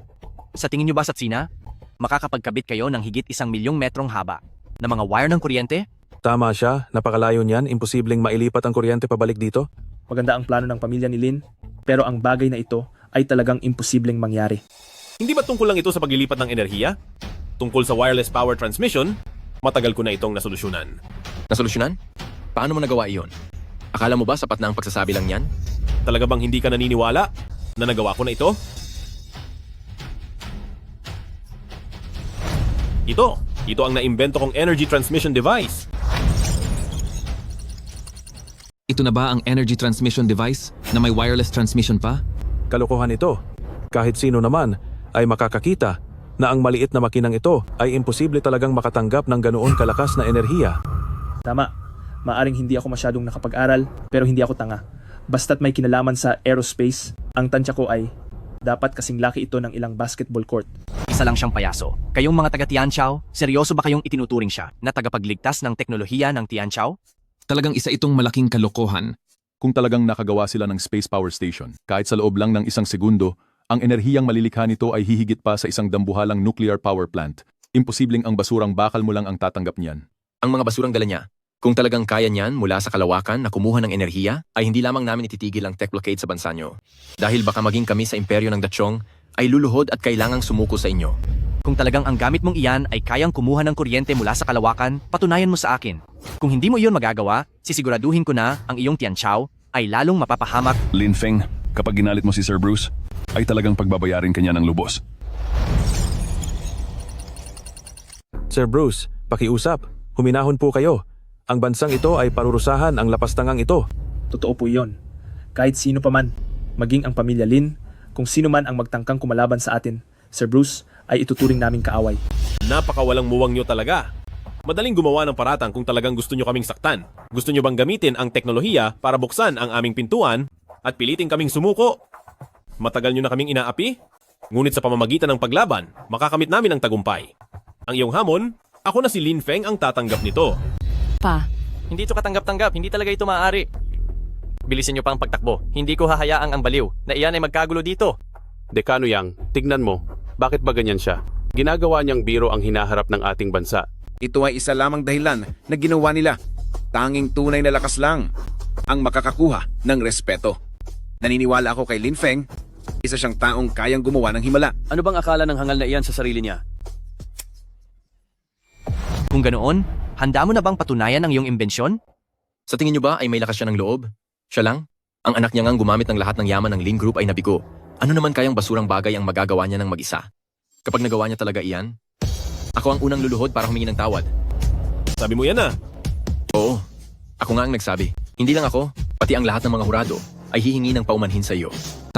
Sa tingin nyo ba, Satsina, makakapagkabit kayo ng higit 1 milyong metrong haba na mga wire ng kuryente? Tama siya, napakalayo niyan, imposibleng mailipat ang kuryente pabalik dito. Maganda ang plano ng pamilya ni Lin, pero ang bagay na ito ay talagang imposibleng mangyari. Hindi ba tungkol lang ito sa paglilipat ng enerhiya? Tungkol sa wireless power transmission, matagal ko na itong nasolusyonan. Nasolusyonan? Paano mo nagawa iyon? Akala mo ba sapat na ang pagsasabi lang yan? Talaga bang hindi ka naniniwala na nagawa ko na ito? Ito ang naimbento kong energy transmission device. Ito na ba ang energy transmission device na may wireless transmission pa? Kalokohan ito. Kahit sino naman ay makakakita na ang maliit na makinang ito ay imposible talagang makatanggap ng ganoon kalakas na enerhiya. Tama, maaring hindi ako masyadong nakapag-aral, pero hindi ako tanga. Basta't may kinalaman sa aerospace, ang tansya ko ay dapat kasing laki ito ng ilang basketball court. Isa lang siyang payaso. Kayong mga taga Tianqiao, seryoso ba kayong itinuturing siya na tagapagligtas ng teknolohiya ng Tianqiao? Talagang isa itong malaking kalokohan. Kung talagang nakagawa sila ng space power station, kahit sa loob lang ng 1 segundo, ang enerhiyang malilikha nito ay hihigit pa sa isang dambuhalang nuclear power plant. Imposibleng ang basurang bakal mo lang ang tatanggap niyan. Ang mga basurang dala niya, kung talagang kaya niyan mula sa kalawakan na kumuha ng enerhiya, ay hindi lamang namin ititigil ang tech blockade sa bansa nyo. Dahil baka maging kami sa imperyo ng Dachong ay luluhod at kailangang sumuko sa inyo. Kung talagang ang gamit mong iyan ay kayang kumuha ng kuryente mula sa kalawakan, patunayan mo sa akin. Kung hindi mo iyon magagawa, sisiguraduhin ko na ang iyong Tianqiao ay lalong mapapahamak. Lin Feng, kapag ginalit mo si Sir Bruce, ay talagang pagbabayarin kanya ng lubos. Sir Bruce, pakiusap. Huminahon po kayo. Ang bansang ito ay parurusahan ang lapastangang ito. Totoo po iyon. Kahit sino pa man, maging ang pamilya Lin, kung sino man ang magtangkang kumalaban sa atin, Sir Bruce, ay ituturing naming kaaway. Napakawalang muwang nyo talaga. Madaling gumawa ng paratang kung talagang gusto nyo kaming saktan. Gusto nyo bang gamitin ang teknolohiya para buksan ang aming pintuan at pilitin kaming sumuko? Matagal nyo na kaming inaapi? Ngunit sa pamamagitan ng paglaban, makakamit namin ang tagumpay. Ang iyong hamon, ako na si Lin Feng ang tatanggap nito. Pa, Hindi ito katanggap-tanggap, hindi talaga ito maaari. Bilisin niyo pa ang pagtakbo. Hindi ko hahayaang ang baliw na iyan ay magkagulo dito. Dekano Yang, tignan mo. Bakit ba ganyan siya? Ginagawa niyang biro ang hinaharap ng ating bansa. Ito ay isa lamang dahilan na ginawa nila. Tanging tunay na lakas lang ang makakakuha ng respeto. Naniniwala ako kay Lin Feng, isa siyang taong kayang gumawa ng himala. Ano bang akala ng hangal na iyan sa sarili niya? Kung ganoon, handa mo na bang patunayan ang iyong imbensyon? Sa tingin niyo ba ay may lakas siya ng loob? Siya lang? Ang anak niya ngang gumamit ng lahat ng yaman ng Lin Group ay nabigo. Ano naman kayang basurang bagay ang magagawa niya ng mag-isa? Kapag nagawa niya talaga iyan, ako ang unang luluhod para humingi ng tawad. Sabi mo yan ah. Oo, ako nga ang nagsabi. Hindi lang ako, pati ang lahat ng mga hurado ay hihingi ng paumanhin sa iyo.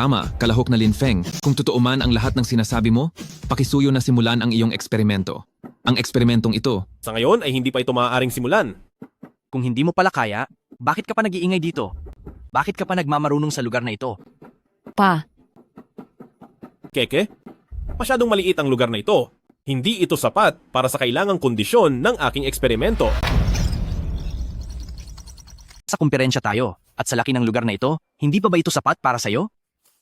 Tama, kalahok na Lin Feng. Kung totoo man ang lahat ng sinasabi mo, pakisuyo na simulan ang iyong eksperimento. Ang eksperimentong ito. Sa ngayon ay hindi pa ito maaaring simulan. Kung hindi mo pala kaya, bakit ka pa nag-iingay dito? Bakit ka pa nagmamarunong sa lugar na ito? Pa, Keke, masyadong maliit ang lugar na ito. Hindi ito sapat para sa kailangang kondisyon ng aking eksperimento. Sa kumperensya tayo, at sa laki ng lugar na ito, hindi pa ba ito sapat para sa'yo?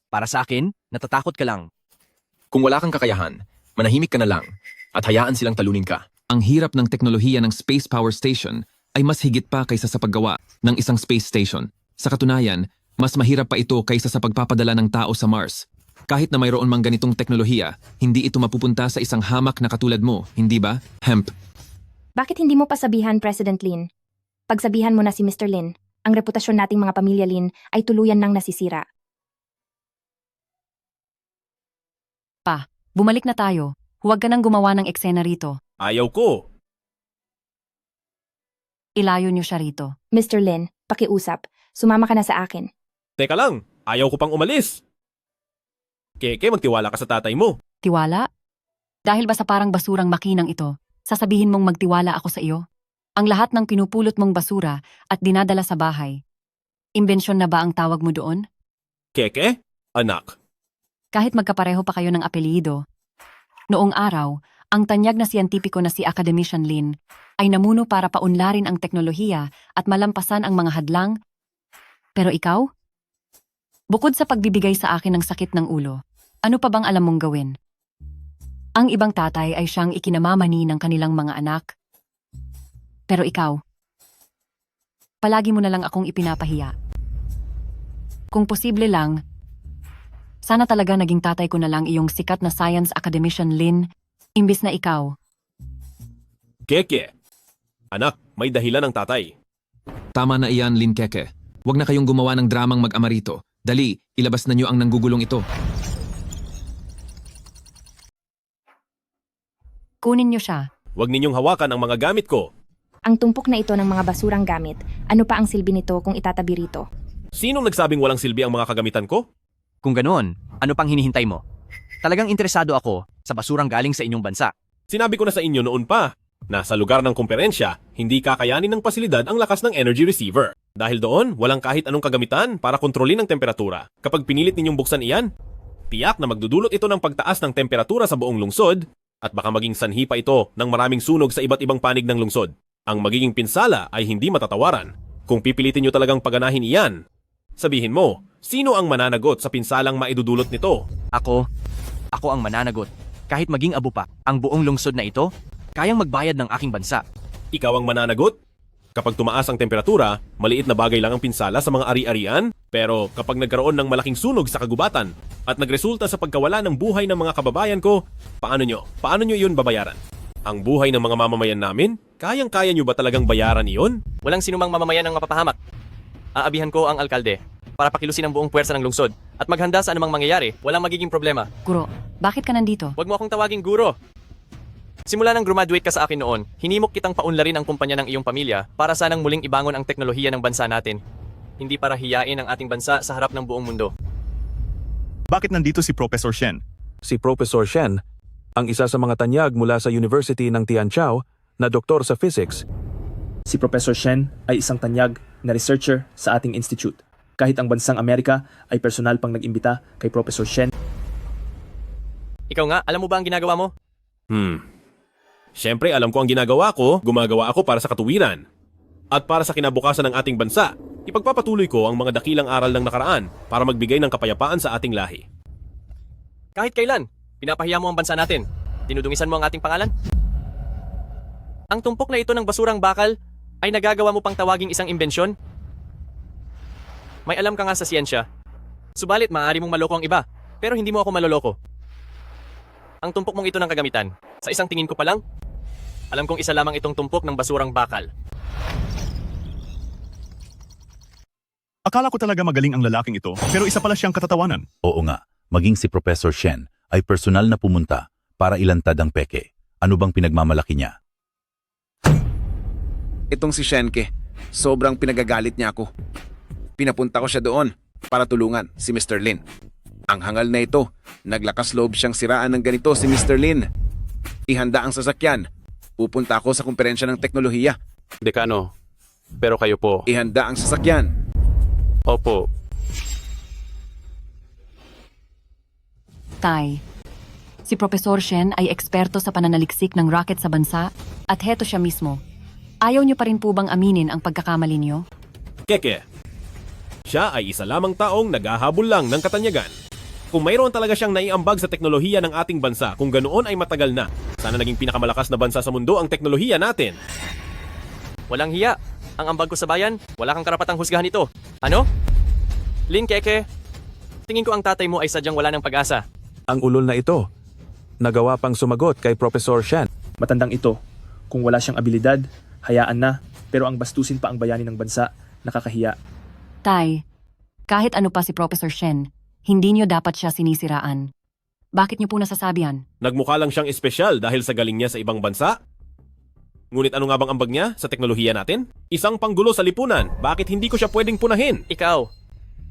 Para sa akin, natatakot ka lang. Kung wala kang kakayahan, manahimik ka na lang at hayaan silang talunin ka. Ang hirap ng teknolohiya ng Space Power Station ay mas higit pa kaysa sa paggawa ng isang space station. Sa katunayan, mas mahirap pa ito kaysa sa pagpapadala ng tao sa Mars. Kahit na mayroon mang ganitong teknolohiya, hindi ito mapupunta sa isang hamak na katulad mo, hindi ba, Hemp? Bakit hindi mo pasabihan, President Lin? Pagsabihan mo na si Mr. Lin, ang reputasyon nating mga pamilya Lin ay tuluyan nang nasisira. pa, bumalik na tayo. Huwag ka nang gumawa ng eksena rito. Ayaw ko. Ilayo niyo siya rito. Mr. Lin, pakiusap. Sumama ka na sa akin. Teka lang, ayaw ko pang umalis. Keke, magtiwala ka sa tatay mo. Tiwala? Dahil ba sa parang basurang makinang ito, sasabihin mong magtiwala ako sa iyo? Ang lahat ng pinupulot mong basura at dinadala sa bahay. Imbensyon na ba ang tawag mo doon? Keke, anak. Kahit magkapareho pa kayo ng apelyido. Noong araw, ang tanyag na siyentipiko na si Academician Lin ay namuno para paunlarin ang teknolohiya at malampasan ang mga hadlang. Pero ikaw? Bukod sa pagbibigay sa akin ng sakit ng ulo, ano pa bang alam mong gawin? Ang ibang tatay ay siyang ikinamamani ng kanilang mga anak. Pero ikaw, palagi mo na lang akong ipinapahiya. Kung posible lang, sana talaga naging tatay ko na lang iyong sikat na science academician Lin, imbis na ikaw. Keke, anak, may dahilan ang tatay. Tama na iyan, Lin Keke. Huwag na kayong gumawa ng dramang mag-ama rito. Dali, ilabas na niyo ang nanggugulong ito. Kunin niyo siya. Huwag ninyong hawakan ang mga gamit ko. Ang tumpok na ito ng mga basurang gamit, ano pa ang silbi nito kung itatabi rito? Sinong nagsabing walang silbi ang mga kagamitan ko? Kung ganoon, ano pang hinihintay mo? Talagang interesado ako sa basurang galing sa inyong bansa. Sinabi ko na sa inyo noon pa, nasa lugar ng komperensya, hindi kakayanin ng pasilidad ang lakas ng energy receiver. Dahil doon, walang kahit anong kagamitan para kontrolin ang temperatura. Kapag pinilit ninyong buksan iyan, tiyak na magdudulot ito ng pagtaas ng temperatura sa buong lungsod at baka maging sanhi pa ito ng maraming sunog sa iba't ibang panig ng lungsod. Ang magiging pinsala ay hindi matatawaran. Kung pipilitin nyo talagang paganahin iyan, sabihin mo, sino ang mananagot sa pinsalang maidudulot nito? Ako ang mananagot. Kahit maging abo pa, ang buong lungsod na ito, kayang magbayad ng aking bansa. Ikaw ang mananagot? Kapag tumaas ang temperatura, maliit na bagay lang ang pinsala sa mga ari-arian, pero kapag nagkaroon ng malaking sunog sa kagubatan at nagresulta sa pagkawala ng buhay ng mga kababayan ko, paano nyo iyon babayaran? Ang buhay ng mga mamamayan namin? Kayang-kaya nyo ba talagang bayaran iyon? Walang sinumang mamamayan ang mapapahamak. Aabihan ko ang alkalde para pakilusin ang buong puwersa ng lungsod at maghanda sa anumang mangyayari, walang magiging problema. Guro, bakit ka nandito? Huwag mo akong tawaging guro. Simula nang graduate ka sa akin noon, hinimok kitang paunlarin ang kumpanya ng iyong pamilya para sanang muling ibangon ang teknolohiya ng bansa natin. Hindi para hiyain ang ating bansa sa harap ng buong mundo. Bakit nandito si Professor Shen? Si Professor Shen, ang isa sa mga tanyag mula sa University ng Tianqiao na doktor sa physics. Si Professor Shen ay isang tanyag na researcher sa ating institute. Kahit ang bansang Amerika ay personal pang nag-imbita kay Professor Shen. Ikaw nga, alam mo ba ang ginagawa mo? Siyempre, alam ko ang ginagawa ko, gumagawa ako para sa katuwiran. At para sa kinabukasan ng ating bansa, ipagpapatuloy ko ang mga dakilang aral ng nakaraan para magbigay ng kapayapaan sa ating lahi. Kahit kailan, pinapahiya mo ang bansa natin. Dinudungisan mo ang ating pangalan. Ang tumpok na ito ng basurang bakal ay nagagawa mo pang tawaging isang imbensyon? May alam ka nga sa siyensya. Subalit maaari mong maloko ang iba, pero hindi mo ako maloloko. Ang tumpok mong ito ng kagamitan, sa isang tingin ko pa lang, alam kong isa lamang itong tumpok ng basurang bakal. Akala ko talaga magaling ang lalaking ito, pero isa pala siyang katatawanan. Oo nga, maging si Professor Shen ay personal na pumunta para ilantad ang peke. Ano bang pinagmamalaki niya? Itong si Shenke, sobrang pinagagalit niya ako. Pinapunta ko siya doon para tulungan si Mr. Lin. Ang hangal na ito, naglakas loob siyang siraan ng ganito si Mr. Lin. Ihanda ang sasakyan. Pupunta ako sa kumperensya ng teknolohiya. Dekano, pero kayo po. Ihanda ang sasakyan. Opo. Tay, si Professor Shen ay eksperto sa pananaliksik ng rocket sa bansa at heto siya mismo. Ayaw niyo pa rin po bang aminin ang pagkakamali niyo? Keke, siya ay isa lamang taong naghahabol lang ng katanyagan. Kung mayroon talaga siyang naiambag sa teknolohiya ng ating bansa, kung ganoon ay matagal na. Sana naging pinakamalakas na bansa sa mundo ang teknolohiya natin. Walang hiya. Ang ambag ko sa bayan, wala kang karapatang husgahan ito. Ano? Lin Keke, tingin ko ang tatay mo ay sadyang wala ng pag-asa. Ang ulol na ito, nagawa pang sumagot kay Professor Shen. Matandang ito. Kung wala siyang abilidad, hayaan na. Pero ang bastusin pa ang bayani ng bansa, nakakahiya. Tay, kahit ano pa si Professor Shen, hindi niyo dapat siya sinisiraan. Bakit niyo po nasasabi yan? Nagmukha lang siyang espesyal dahil sa galing niya sa ibang bansa? Ngunit ano nga bang ambag niya sa teknolohiya natin? Isang panggulo sa lipunan. Bakit hindi ko siya pwedeng punahin? Ikaw.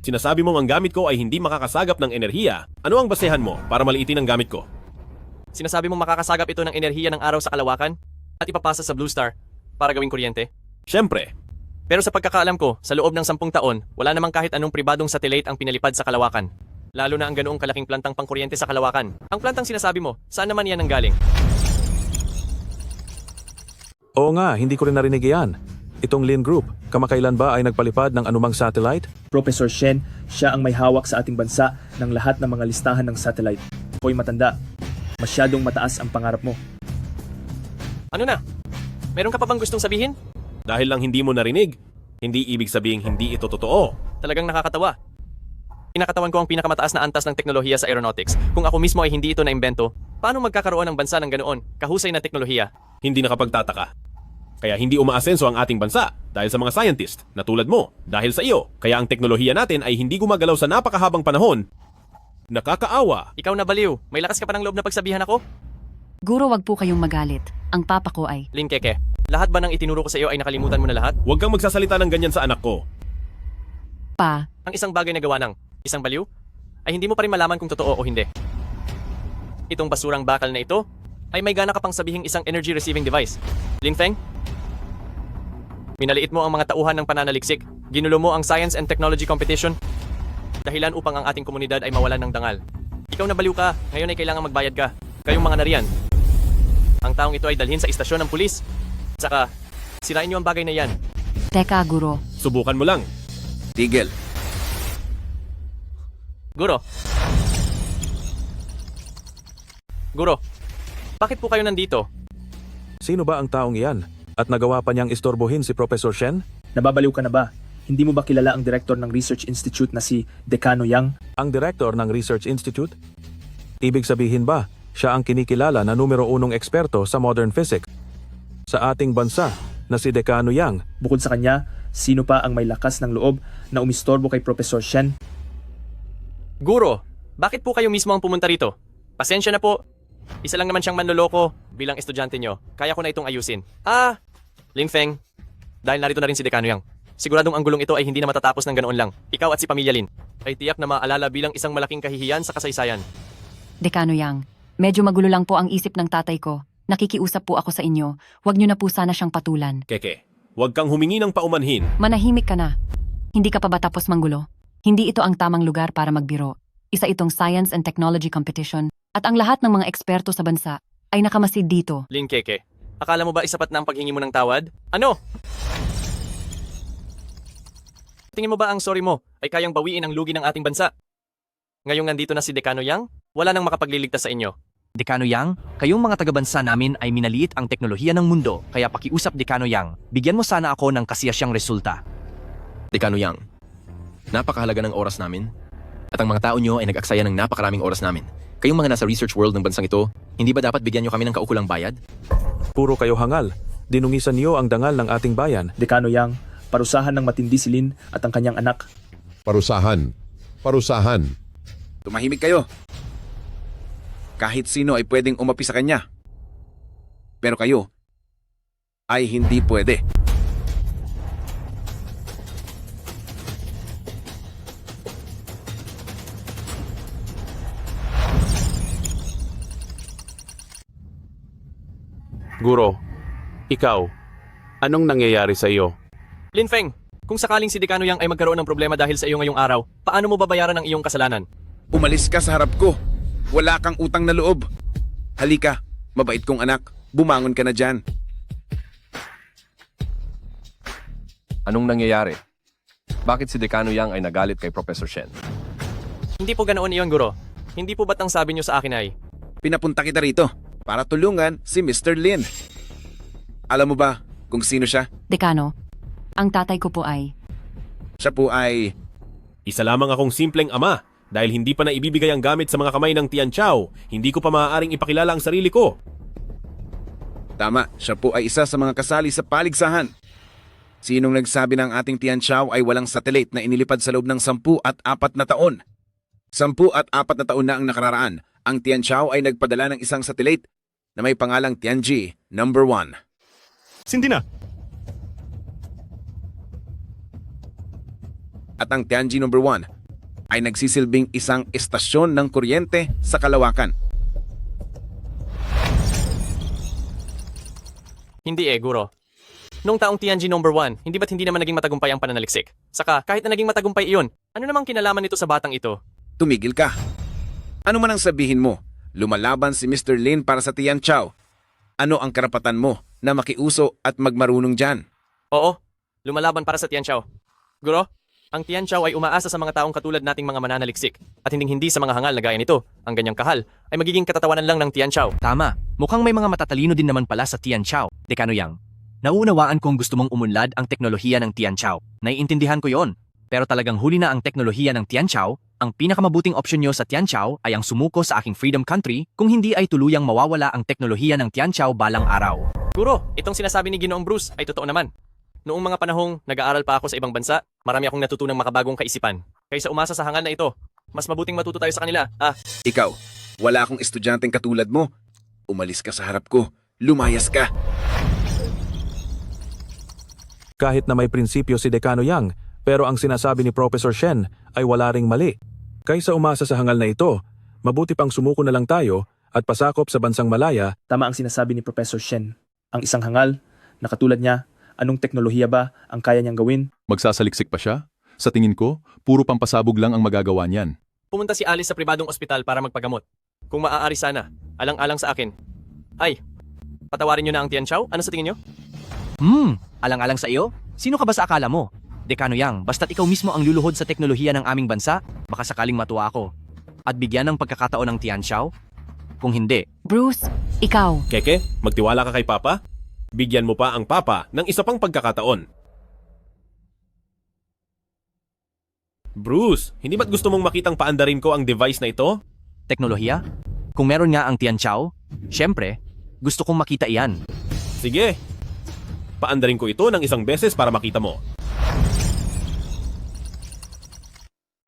Sinasabi mong ang gamit ko ay hindi makakasagap ng enerhiya. Ano ang basehan mo para maliitin ang gamit ko? Sinasabi mong makakasagap ito ng enerhiya ng araw sa kalawakan at ipapasa sa Blue Star para gawing kuryente? Siyempre. Pero sa pagkakaalam ko, sa loob ng 10 taon, wala namang kahit anong pribadong satellite ang pinalipad sa kalawakan. Lalo na ang ganoong kalaking plantang pangkuryente sa kalawakan. Ang plantang sinasabi mo, saan naman yan nanggaling? Oo nga, hindi ko rin narinig iyan. Itong Lin Group, kamakailan ba ay nagpalipad ng anumang satellite? Professor Shen, siya ang may hawak sa ating bansa ng lahat ng mga listahan ng satellite. Hoy matanda, masyadong mataas ang pangarap mo. Ano na? Meron ka pa bang gustong sabihin? Dahil lang hindi mo narinig, hindi ibig sabihing hindi ito totoo. Talagang nakakatawa. Kinakatawan ko ang pinakamataas na antas ng teknolohiya sa aeronautics. Kung ako mismo ay hindi ito naimbento, paano magkakaroon ng bansa ng ganoon, kahusay na teknolohiya? Hindi nakapagtataka. Kaya hindi umaasenso ang ating bansa dahil sa mga scientist na tulad mo, dahil sa iyo. Kaya ang teknolohiya natin ay hindi gumagalaw sa napakahabang panahon. Nakakaawa. Ikaw na baliw, may lakas ka pa ng loob na pagsabihan ako? Guro, wag po kayong magalit. Ang papa ko ay... Lin Keke, lahat ba ng itinuro ko sa iyo ay nakalimutan mo na lahat? Huwag kang magsasalita ng ganyan sa anak ko. Pa. Ang isang bagay na gawa ng isang baliw ay hindi mo pa rin malaman kung totoo o hindi. Itong basurang bakal na ito ay may gana ka pang sabihing isang energy receiving device. Lin Feng, minaliit mo ang mga tauhan ng pananaliksik. Ginulo mo ang science and technology competition. Dahilan upang ang ating komunidad ay mawalan ng dangal. Ikaw na baliw ka, ngayon ay kailangang magbayad ka. Kayong mga nariyan. Ang taong ito ay dalhin sa istasyon ng pulis. Saka, sirain niyo ang bagay na yan. Teka, Guro. Subukan mo lang. Tigil. Guro. Guro, bakit po kayo nandito? Sino ba ang taong iyan? At nagawa pa niyang istorbohin si Professor Shen? Nababaliw ka na ba? Hindi mo ba kilala ang direktor ng Research Institute na si Decano Yang? Ang direktor ng Research Institute? Ibig sabihin ba, siya ang kinikilala na numero 1 eksperto sa modern physics sa ating bansa na si Decano Yang? Bukod sa kanya, sino pa ang may lakas ng loob na umistorbo kay Professor Shen? Guro, bakit po kayo mismo ang pumunta rito? Pasensya na po. Isa lang naman siyang manloloko. bilang estudyante nyo, kaya ko na itong ayusin. Lin Feng, dahil narito na rin si Dekano Yang, siguradong ang gulong ito ay hindi na matatapos ng ganoon lang. Ikaw at si Pamilya Lin ay tiyak na maalala bilang isang malaking kahihiyan sa kasaysayan. Dekano Yang, medyo magulo lang po ang isip ng tatay ko. Nakikiusap po ako sa inyo. Huwag niyo na po sana siyang patulan. Keke, huwag kang humingi ng paumanhin. Manahimik ka na. Hindi ka pa ba tapos manggulo? Hindi ito ang tamang lugar para magbiro. Isa itong science and technology competition at ang lahat ng mga eksperto sa bansa ay nakamasid dito. Lin Keke, akala mo ba isapat na ang paghingi mo ng tawad? Ano? Tingin mo ba ang sorry mo ay kayang bawiin ang lugi ng ating bansa? Ngayong nandito na si Dekano Yang, wala nang makapagliligtas sa inyo. Dekano Yang, kayong mga taga-bansa namin ay minaliit ang teknolohiya ng mundo, kaya pakiusap Dekano Yang, bigyan mo sana ako ng kasiyasyang resulta. Dekano Yang, napakahalaga ng oras namin. At ang mga tao nyo ay nag-aksaya ng napakaraming oras namin. Kayong mga nasa research world ng bansang ito, hindi ba dapat bigyan nyo kami ng kaukulang bayad? Puro kayo hangal. Dinungisan niyo ang dangal ng ating bayan. Dekano Yang, parusahan ng matindi si Lin at ang kanyang anak. Parusahan. Parusahan. Tumahimik kayo. Kahit sino ay pwedeng umapi sa kanya. Pero kayo ay hindi pwede. Guro, ikaw, anong nangyayari sa iyo? Lin Feng, kung sakaling si Dekano Yang ay magkaroon ng problema dahil sa iyo ngayong araw, paano mo babayaran ang iyong kasalanan? Umalis ka sa harap ko. Wala kang utang na loob. Halika, mabait kong anak. Bumangon ka na dyan. Anong nangyayari? Bakit si Dekano Yang ay nagalit kay Professor Shen? Hindi po ganoon iyon, Guro. Hindi po ba't ang sabi niyo sa akin ay... Pinapunta kita rito para tulungan si Mr. Lin. Alam mo ba kung sino siya? Dekano, ang tatay ko po ay... Siya po ay... Isa lamang akong simpleng ama. Dahil hindi pa na ibibigay ang gamit sa mga kamay ng Tian Chao, hindi ko pa maaaring ipakilala ang sarili ko. Tama, siya po ay isa sa mga kasali sa paligsahan. Sinong nagsabi ng ating Tian Chao ay walang satellite na inilipad sa loob ng 10 at 4 na taon? 10 at 4 na taon na ang nakararaan. Ang Tian Chao ay nagpadala ng isang satellite na may pangalang Tianji No. 1. Sindi na. At ang Tianji No. 1 ay nagsisilbing isang estasyon ng kuryente sa kalawakan. Hindi Guro. Noong taong Tianji No. 1, hindi ba't hindi naman naging matagumpay ang pananaliksik? Saka, kahit na naging matagumpay iyon, ano namang kinalaman nito sa batang ito? Tumigil ka. Ano man ang sabihin mo, lumalaban si Mr. Lin para sa Tian Chao. Ano ang karapatan mo na makiuso at magmarunong dyan? Oo, lumalaban para sa Tian Chao. Guro, ang Tian Chao ay umaasa sa mga taong katulad nating mga mananaliksik at hindi sa mga hangal na gaya nito. Ang ganyang kahal ay magiging katatawanan lang ng Tian Chao. Tama, mukhang may mga matatalino din naman pala sa Tian Chao, Dekano Yang. Nauunawaan kong gusto mong umunlad ang teknolohiya ng Tian Chao. Naiintindihan ko yon. Pero talagang huli na ang teknolohiya ng Tian Chao. Ang pinakamabuting opsyon nyo sa Tian Chao ay ang sumuko sa aking freedom country kung hindi ay tuluyang mawawala ang teknolohiya ng Tian Chao balang araw. Guro, itong sinasabi ni Ginoong Bruce ay totoo naman. Noong mga panahong nag-aaral pa ako sa ibang bansa, marami akong natutunang makabagong kaisipan. Kaysa umasa sa hangal na ito, mas mabuting matuto tayo sa kanila. Ikaw, wala akong estudyanteng katulad mo. Umalis ka sa harap ko. Lumayas ka. Kahit na may prinsipyo si Dekano Yang, pero ang sinasabi ni Professor Shen ay wala ring mali. Kaysa umasa sa hangal na ito, mabuti pang sumuko na lang tayo at pasakop sa bansang Malaya. Tama ang sinasabi ni Professor Shen. Ang isang hangal, na katulad niya, anong teknolohiya ba ang kaya niyang gawin? Magsasaliksik pa siya? Sa tingin ko, puro pampasabog lang ang magagawa niyan. Pumunta si Alice sa pribadong ospital para magpagamot. Kung maaari sana, alang-alang sa akin. Ay, patawarin niyo na ang Tian Chao? Ano sa tingin niyo? Alang-alang sa iyo? Sino ka ba sa akala mo? Dekano Yang, basta't ikaw mismo ang luluhod sa teknolohiya ng aming bansa, baka sakaling matuwa ako. At bigyan ng pagkakataon ng Tian Chao? Kung hindi... Bruce, ikaw. Keke, magtiwala ka kay Papa? Bigyan mo pa ang Papa ng isa pang pagkakataon. Bruce, hindi ba't gusto mong makitang paandarin ko ang device na ito? Teknolohiya? Kung meron nga ang Tian Chao, syempre, gusto kong makita iyan. Sige, paandarin ko ito ng isang beses para makita mo.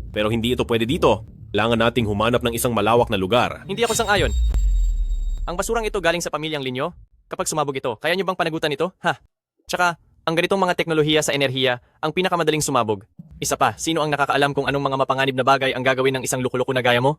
Pero hindi ito pwede dito. Kailangan nating humanap ng isang malawak na lugar. Hindi ako sang-ayon. Ang basurang ito galing sa pamilyang Linyo? Kapag sumabog ito, kaya nyo bang panagutan ito? Ha? Tsaka, ang ganitong mga teknolohiya sa enerhiya, ang pinakamadaling sumabog. Isa pa, sino ang nakakaalam kung anong mga mapanganib na bagay ang gagawin ng isang luko-luko na gaya mo?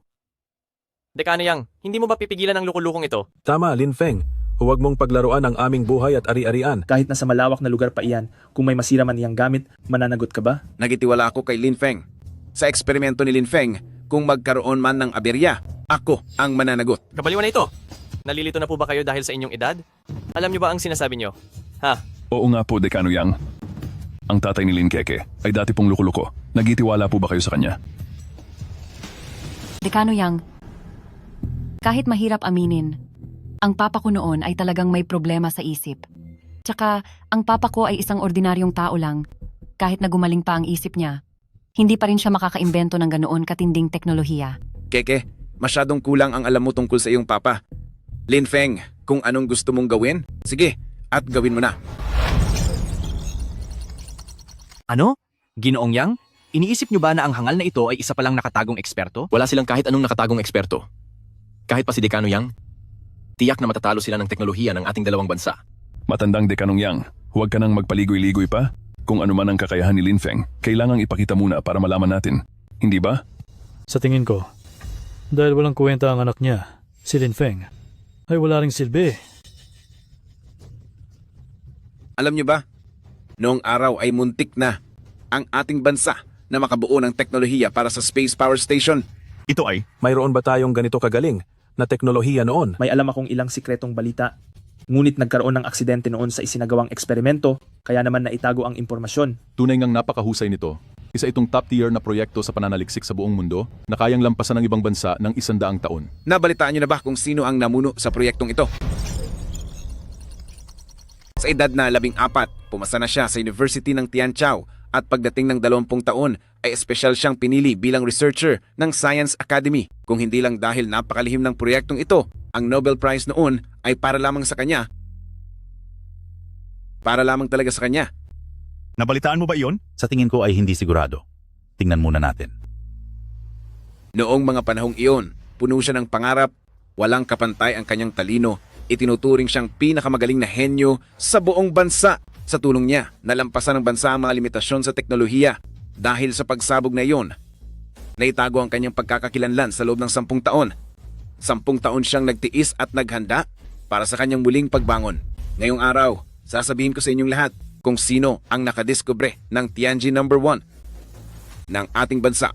Dekano Yang, hindi mo ba pipigilan ang luko-lukong ito? Tama, Lin Feng. Huwag mong paglaruan ang aming buhay at ari-arian. Kahit nasa malawak na lugar pa iyan, kung may masira man iyang gamit, mananagot ka ba? Nagitiwala ako kay Lin Feng. Sa eksperimento ni Lin Feng, kung magkaroon man ng aberya, ako ang mananagot. Kabaliwan na ito! Nalilito na po ba kayo dahil sa inyong edad? Alam nyo ba ang sinasabi nyo? Ha? Oo nga po, Dekano Yang. Ang tatay ni Lin Keke ay dati pong luko-luko. Nagitiwala po ba kayo sa kanya? Dekano Yang, kahit mahirap aminin, ang papa ko noon ay talagang may problema sa isip. Tsaka, ang papa ko ay isang ordinaryong tao lang. Kahit na gumaling pa ang isip niya, hindi pa rin siya makakaimbento ng ganoon katinding teknolohiya. Keke, masyadong kulang ang alam mo tungkol sa iyong papa. Lin Feng, kung anong gusto mong gawin, sige, at gawin mo na. Ano? Ginoong Yang? Iniisip nyo ba na ang hangal na ito ay isa palang nakatagong eksperto? Wala silang kahit anong nakatagong eksperto. Kahit pa si Dekano Yang, tiyak na matatalo sila ng teknolohiya ng ating dalawang bansa. Matandang Dekanong Yang, huwag ka nang magpaligoy-ligoy pa. Kung ano man ang kakayahan ni Lin Feng, kailangang ipakita muna para malaman natin. Hindi ba? Sa tingin ko, dahil walang kwenta ang anak niya, si Lin Feng, ay wala ring silbi. Alam niyo ba, noong araw ay muntik na ang ating bansa na makabuo ng teknolohiya para sa Space Power Station. Ito ay, mayroon ba tayong ganito kagaling na teknolohiya noon? May alam akong ilang sikretong balita. Ngunit nagkaroon ng aksidente noon sa isinagawang eksperimento, kaya naman naitago ang impormasyon. Tunay ngang napakahusay nito. Isa itong top-tier na proyekto sa pananaliksik sa buong mundo na kayang lampasan ng ibang bansa ng 100 taon. Nabalitaan niyo na ba kung sino ang namuno sa proyektong ito? Sa edad na 14, pumasa na siya sa University ng Tianchao at pagdating ng 20 taon ay espesyal siyang pinili bilang researcher ng Science Academy. Kung hindi lang dahil napakalihim ng proyektong ito, ang Nobel Prize noon ay para lamang sa kanya. Para lamang talaga sa kanya. Nabalitaan mo ba iyon? Sa tingin ko ay hindi sigurado. Tingnan muna natin. Noong mga panahong iyon, puno siya ng pangarap, walang kapantay ang kanyang talino, itinuturing siyang pinakamagaling na henyo sa buong bansa. Sa tulong niya, nalampasan ng bansa ang mga limitasyon sa teknolohiya. Dahil sa pagsabog na iyon, naitago ang kanyang pagkakakilanlan sa loob ng 10 taon. 10 taon siyang nagtiis at naghanda para sa kanyang muling pagbangon. Ngayong araw, sasabihin ko sa inyong lahat kung sino ang nakadiskubre ng Tianjin No. 1 ng ating bansa.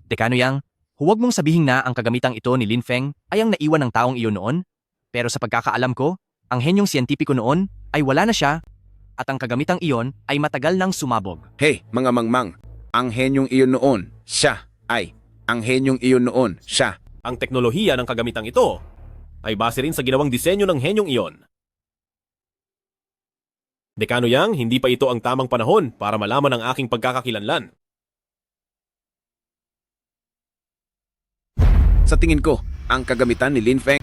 Dekano Yang, huwag mong sabihin na ang kagamitang ito ni Lin Feng ay ang naiwan ng taong iyon noon. Pero sa pagkakaalam ko, ang henyong siyentipiko noon ay wala na siya at ang kagamitang iyon ay matagal nang sumabog. Hey, mga mangmang, ang henyong iyon noon, siya ay. Ang henyong iyon noon, siya. Ang teknolohiya ng kagamitang ito ay base rin sa ginawang disenyo ng henyong iyon. Dekano Yang, hindi pa ito ang tamang panahon para malaman ang aking pagkakakilanlan. Sa tingin ko, ang kagamitan ni Lin Feng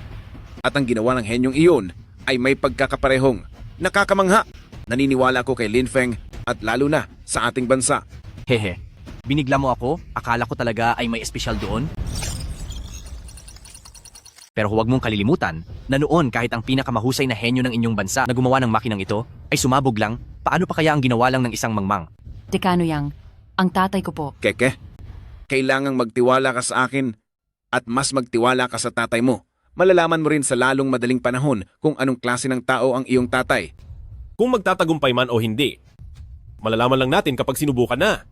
at ang ginawa ng henyong iyon ay may pagkakaparehong nakakamangha. Naniniwala ko kay Lin Feng at lalo na sa ating bansa. Hehe, binigla mo ako? Akala ko talaga ay may espesyal doon. Pero huwag mong kalilimutan na noon kahit ang pinakamahusay na henyo ng inyong bansa na gumawa ng makinang ito ay sumabog lang, paano pa kaya ang ginawa lang ng isang mangmang? Dekano Yang, ang tatay ko po. Keke, kailangang magtiwala ka sa akin at mas magtiwala ka sa tatay mo. Malalaman mo rin sa lalong madaling panahon kung anong klase ng tao ang iyong tatay. Kung magtatagumpay man o hindi, malalaman lang natin kapag sinubukan na.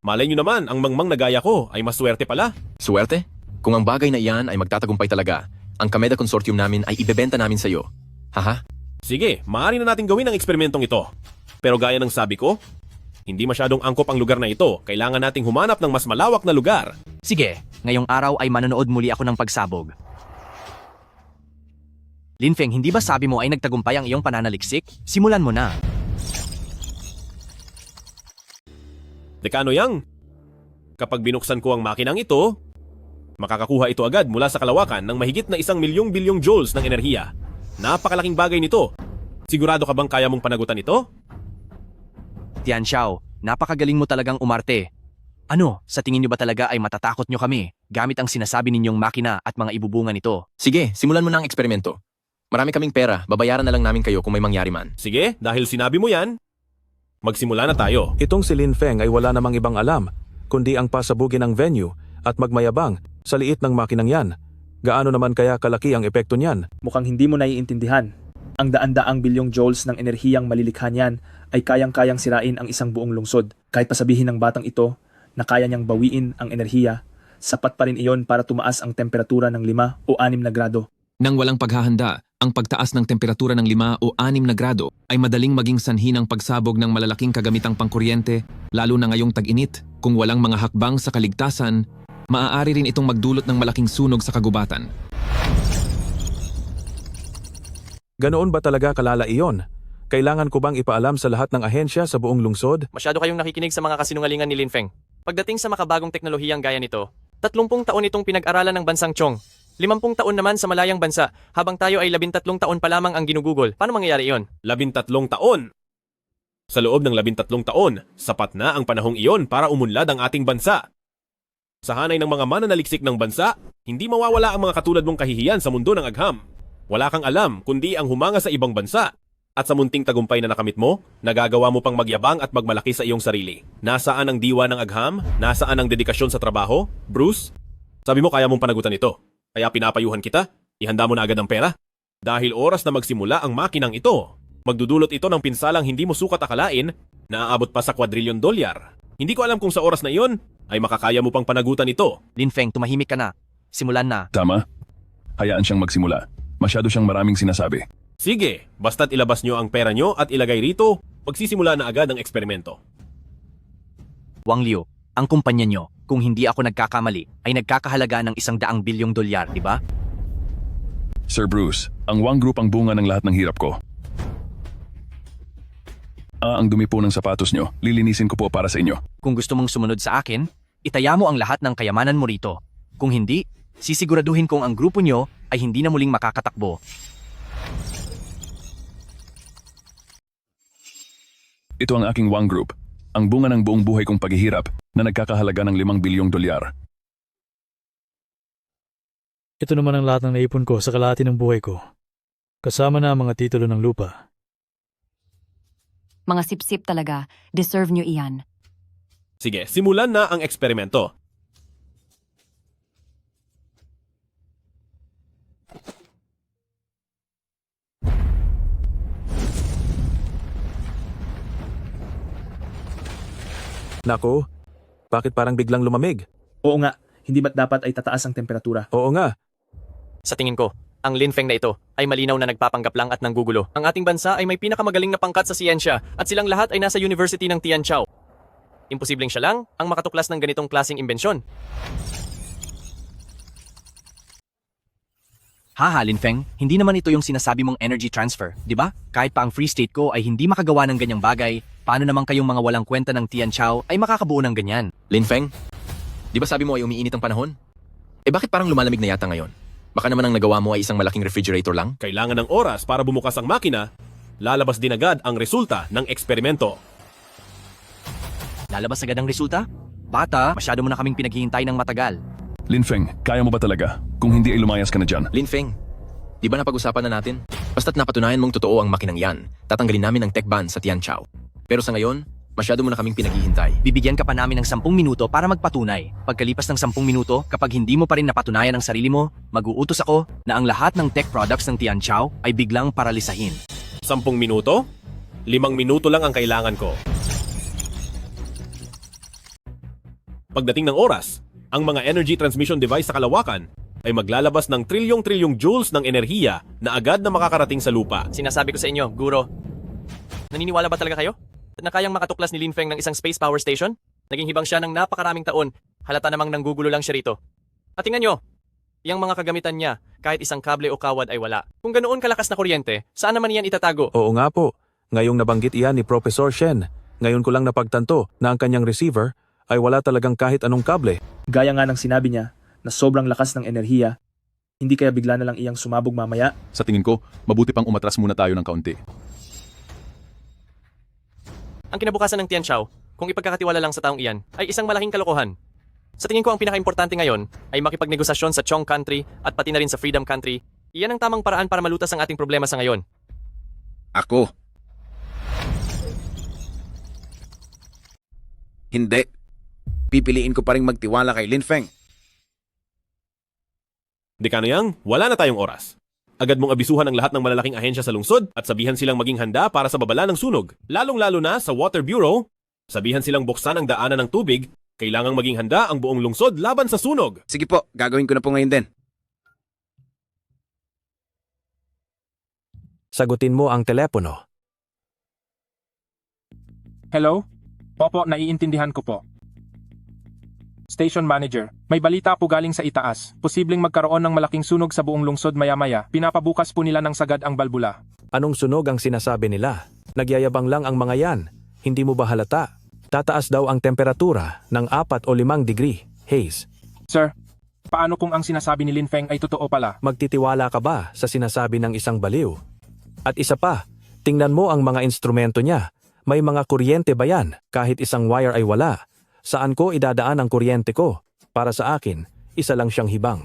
Malay nyo naman, ang mangmang na gaya ko ay maswerte pala. Swerte? Kung ang bagay na iyan ay magtatagumpay talaga, ang Kameda Consortium namin ay ibebenta namin sa iyo. Haha? Sige, maaari na natin gawin ang eksperimentong ito. Pero gaya ng sabi ko, hindi masyadong angkop ang lugar na ito. Kailangan nating humanap ng mas malawak na lugar. Sige, ngayong araw ay manonood muli ako ng pagsabog. Lin Feng, hindi ba sabi mo ay nagtagumpay ang iyong pananaliksik? Simulan mo na. Dekano Yang, kapag binuksan ko ang makinang ito, makakakuha ito agad mula sa kalawakan ng mahigit na 1,000,000,000 joules ng enerhiya. Napakalaking bagay nito. Sigurado ka bang kaya mong panagutan ito? Tianxiao, napakagaling mo talagang umarte. Ano, sa tingin nyo ba talaga ay matatakot nyo kami gamit ang sinasabi ninyong makina at mga ibubunga nito? Sige, simulan mo na ang eksperimento. Marami kaming pera, babayaran na lang namin kayo kung may mangyari man. Sige, dahil sinabi mo yan, magsimula na tayo. Itong si Lin Feng ay wala namang ibang alam, kundi ang pasabugin ng venue at magmayabang sa liit ng makinang yan. Gaano naman kaya kalaki ang epekto niyan? Mukhang hindi mo naiintindihan. Ang daan-daang bilyong joules ng enerhiyang malilikha niyan ay kayang-kayang sirain ang isang buong lungsod. Kahit pasabihin ng batang ito na kaya niyang bawiin ang enerhiya, sapat pa rin iyon para tumaas ang temperatura ng 5 o 6 na grado. Nang walang paghahanda, ang pagtaas ng temperatura ng 5 o 6 na grado ay madaling maging sanhi ng pagsabog ng malalaking kagamitang pangkuryente, lalo na ngayong tag-init. Kung walang mga hakbang sa kaligtasan, maaari rin itong magdulot ng malaking sunog sa kagubatan. Ganoon ba talaga kalala iyon? Kailangan ko bang ipaalam sa lahat ng ahensya sa buong lungsod? Masyado kayong nakikinig sa mga kasinungalingan ni Lin Feng. Pagdating sa makabagong teknolohiyang gaya nito, 30 taon itong pinag-aralan ng bansang Chong. 50 taon naman sa malayang bansa, habang tayo ay 13 taon pa lamang ang ginugugol. Paano mangyayari iyon? 13 taon! Sa loob ng 13 taon, sapat na ang panahong iyon para umunlad ang ating bansa. Sa hanay ng mga mananaliksik ng bansa, hindi mawawala ang mga katulad mong kahihiyan sa mundo ng agham. Wala kang alam kundi ang humanga sa ibang bansa. At sa munting tagumpay na nakamit mo, nagagawa mo pang magyabang at magmalaki sa iyong sarili. Nasaan ang diwa ng agham? Nasaan ang dedikasyon sa trabaho? Bruce, sabi mo kaya mong panagutan ito. Kaya pinapayuhan kita, ihanda mo na agad ang pera. Dahil oras na magsimula ang makinang ito, magdudulot ito ng pinsalang hindi mo sukat akalain na aabot pa sa $2 dolyar. Hindi ko alam kung sa oras na iyon ay makakaya mo pang panagutan ito. Lin Feng, tumahimik ka na. Simulan na. Tama. Hayaan siyang magsimula. Masyado siyang maraming sinasabi. Sige, basta't ilabas nyo ang pera nyo at ilagay rito, magsisimula na agad ang eksperimento. Wang Liu, ang kumpanya nyo, kung hindi ako nagkakamali, ay nagkakahalaga ng $100 bilyong dolyar, di ba? Sir Bruce, ang Wang Group ang bunga ng lahat ng hirap ko. Ang dumi po ng sapatos nyo. Lilinisin ko po para sa inyo. Kung gusto mong sumunod sa akin, itaya mo ang lahat ng kayamanan mo rito. Kung hindi, sisiguraduhin kong ang grupo nyo ay hindi na muling makakatakbo. Ito ang aking Wang Group, ang bunga ng buong buhay kong paghihirap na nagkakahalaga ng $5 bilyong. Ito naman ang lahat ng naipon ko sa kalahati ng buhay ko. Kasama na ang mga titulo ng lupa. Mga sip-sip talaga, deserve nyo iyan. Sige, simulan na ang eksperimento. Nako, bakit parang biglang lumamig? Oo nga, hindi ba't dapat ay tataas ang temperatura? Oo nga. Sa tingin ko, ang Lin Feng na ito ay malinaw na nagpapanggap lang at nanggugulo. Ang ating bansa ay may pinakamagaling na pangkat sa siyensya at silang lahat ay nasa University ng Tianchao. Imposibleng siya lang ang makatuklas ng ganitong klaseng imbensyon. Haha, Lin Feng, hindi naman ito yung sinasabi mong energy transfer, di ba? Kahit pa ang free state ko ay hindi makagawa ng ganyang bagay, paano naman kayong mga walang kwenta ng Tianchao ay makakabuo ng ganyan? Lin Feng, di ba sabi mo ay umiinit ang panahon? Bakit parang lumalamig na yata ngayon? Baka naman ang nagawa mo ay isang malaking refrigerator lang? Kailangan ng oras para bumukas ang makina, lalabas din agad ang resulta ng eksperimento. Lalabas agad ang resulta? Bata, masyado mo na kaming pinaghihintay ng matagal. Lin Feng, kaya mo ba talaga? Kung hindi ay lumayas ka na dyan. Lin Feng, di ba napag-usapan na natin? Basta't napatunayan mong totoo ang makinang yan, tatanggalin namin ang tech ban sa Tianchao. Pero sa ngayon, masyado mo na kaming pinaghihintay. Bibigyan ka pa namin ng 10 minuto para magpatunay. Pagkalipas ng 10 minuto, kapag hindi mo pa rin napatunayan ang sarili mo, mag-uutos ako na ang lahat ng tech products ng Tianchao ay biglang paralisahin. 10 minuto? 5 minuto lang ang kailangan ko. Pagdating ng oras, ang mga energy transmission device sa kalawakan ay maglalabas ng trilyong-trilyong joules ng enerhiya na agad na makakarating sa lupa. Sinasabi ko sa inyo, Guro, naniniwala ba talaga kayo na kayang makatuklas ni Lin Feng ng isang space power station? Naging hibang siya ng napakaraming taon, halata namang nanggugulo lang siya rito. At tingnan nyo, yung mga kagamitan niya, kahit isang kable o kawad ay wala. Kung ganoon kalakas na kuryente, saan naman iyan itatago? Oo nga po. Ngayong nabanggit iyan ni Professor Shen, ngayon ko lang napagtanto na ang kanyang receiver ay wala talagang kahit anong kable. Gaya nga ng sinabi niya na sobrang lakas ng enerhiya, hindi kaya bigla na lang iyang sumabog mamaya? Sa tingin ko, mabuti pang umatras muna tayo ng kaunti. Ang kinabukasan ng Tianchao, kung ipagkakatiwala lang sa taong iyan, ay isang malaking kalokohan. Sa tingin ko ang pinakaimportante ngayon ay makipagnegosasyon sa Chong Country at pati na rin sa Freedom Country. Iyan ang tamang paraan para malutas ang ating problema sa ngayon. Ako. Hindi. Pipiliin ko pa rin magtiwala kay Lin Feng. Dekano Yang, wala na tayong oras. Agad mong abisuhan ang lahat ng malalaking ahensya sa lungsod at sabihan silang maging handa para sa babala ng sunog. Lalong-lalo na sa Water Bureau, sabihan silang buksan ang daanan ng tubig. Kailangang maging handa ang buong lungsod laban sa sunog. Sige po, gagawin ko na po ngayon din. Sagutin mo ang telepono. Hello? Opo, naiintindihan ko po. Station Manager, may balita po galing sa itaas. Posibleng magkaroon ng malaking sunog sa buong lungsod maya-maya. Pinapabukas po nila ng sagad ang balbula. Anong sunog ang sinasabi nila? Nagyayabang lang ang mga yan. Hindi mo ba halata? Tataas daw ang temperatura ng 4 o 5 degree. Haze. Sir, paano kung ang sinasabi ni Lin Feng ay totoo pala? Magtitiwala ka ba sa sinasabi ng isang baliw? At isa pa, tingnan mo ang mga instrumento niya. May mga kuryente ba yan? Kahit isang wire ay wala. Saan ko idadaan ang kuryente ko? Para sa akin, isa lang siyang hibang.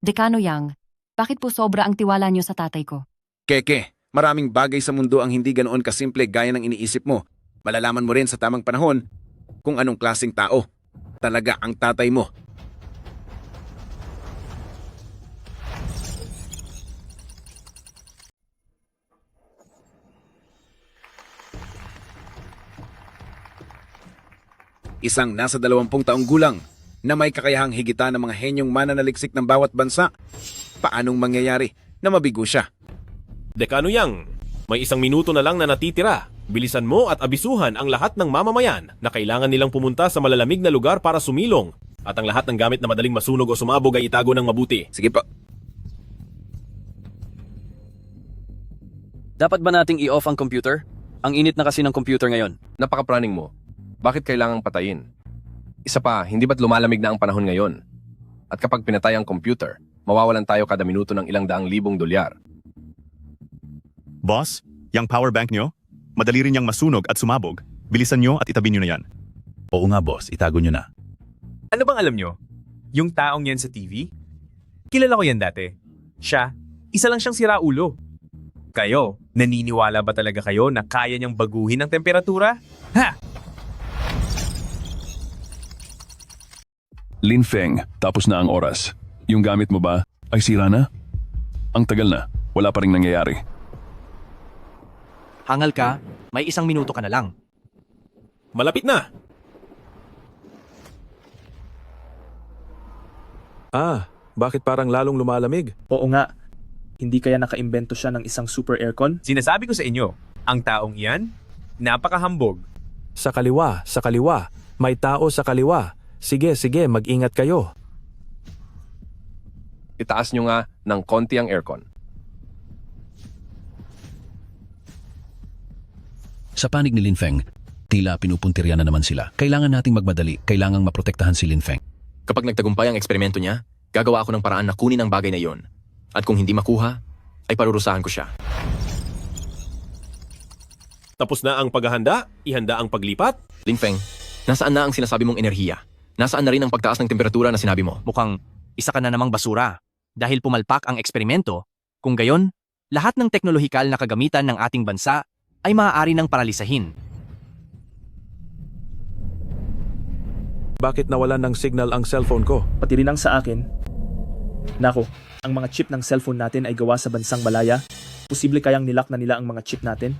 Dekano Yang, bakit po sobra ang tiwala niyo sa tatay ko? Keke, maraming bagay sa mundo ang hindi ganoon kasimple gaya ng iniisip mo. Malalaman mo rin sa tamang panahon kung anong klaseng tao talaga ang tatay mo. Isang nasa 20 taong gulang na may kakayahang higitan ng mga henyong mananaliksik ng bawat bansa. Paanong mangyayari na mabigo siya? Dekano Yang, may 1 minuto na lang na natitira. Bilisan mo at abisuhan ang lahat ng mamamayan na kailangan nilang pumunta sa malalamig na lugar para sumilong. At ang lahat ng gamit na madaling masunog o sumabog ay itago ng mabuti. Sige po. Dapat ba nating i-off ang computer? Ang init na kasi ng computer ngayon. Napakapraning mo. Bakit kailangang patayin? Isa pa, hindi ba't lumalamig na ang panahon ngayon? At kapag pinatay ang computer, mawawalan tayo kada minuto ng ilang daang libong dolyar. Boss, yung power bank nyo, madali rin yung masunog at sumabog. Bilisan nyo at itabi nyo na yan. Oo nga boss, itago nyo na. Ano bang alam nyo? Yung taong yan sa TV? Kilala ko yan dati. Siya, isa lang siyang siraulo. Kayo, naniniwala ba talaga kayo na kaya niyang baguhin ang temperatura? Ha! Lin Feng, tapos na ang oras. Yung gamit mo ba ay sira na? Ang tagal na, wala pa rin nangyayari. Hangal ka, may 1 minuto ka na lang. Malapit na! Bakit parang lalong lumalamig? Oo nga. Hindi kaya nakaimbento siya ng isang super aircon? Sinasabi ko sa inyo, ang taong iyan, napakahambog. Sa kaliwa, sa kaliwa. May tao sa kaliwa. Sige, mag-ingat kayo. Itaas nyo nga ng konti ang aircon. Sa panig ni Lin Feng, tila pinupuntirya na naman sila. Kailangan nating magmadali. Kailangang maprotektahan si Lin Feng. Kapag nagtagumpay ang eksperimento niya, gagawa ako ng paraan na kunin ang bagay na iyon. At kung hindi makuha, ay parurusahan ko siya. Tapos na ang paghahanda, ihanda ang paglipat. Lin Feng, nasaan na ang sinasabi mong enerhiya? Nasaan na rin ang pagtaas ng temperatura na sinabi mo? Mukhang isa ka na namang basura. Dahil pumalpak ang eksperimento, kung gayon, lahat ng teknolohikal na kagamitan ng ating bansa ay maaari ng paralisahin. Bakit nawalan ng signal ang cellphone ko? Pati rin ang sa akin. Nako, ang mga chip ng cellphone natin ay gawa sa bansang Malaya. Posible kayang nilak na nila ang mga chip natin?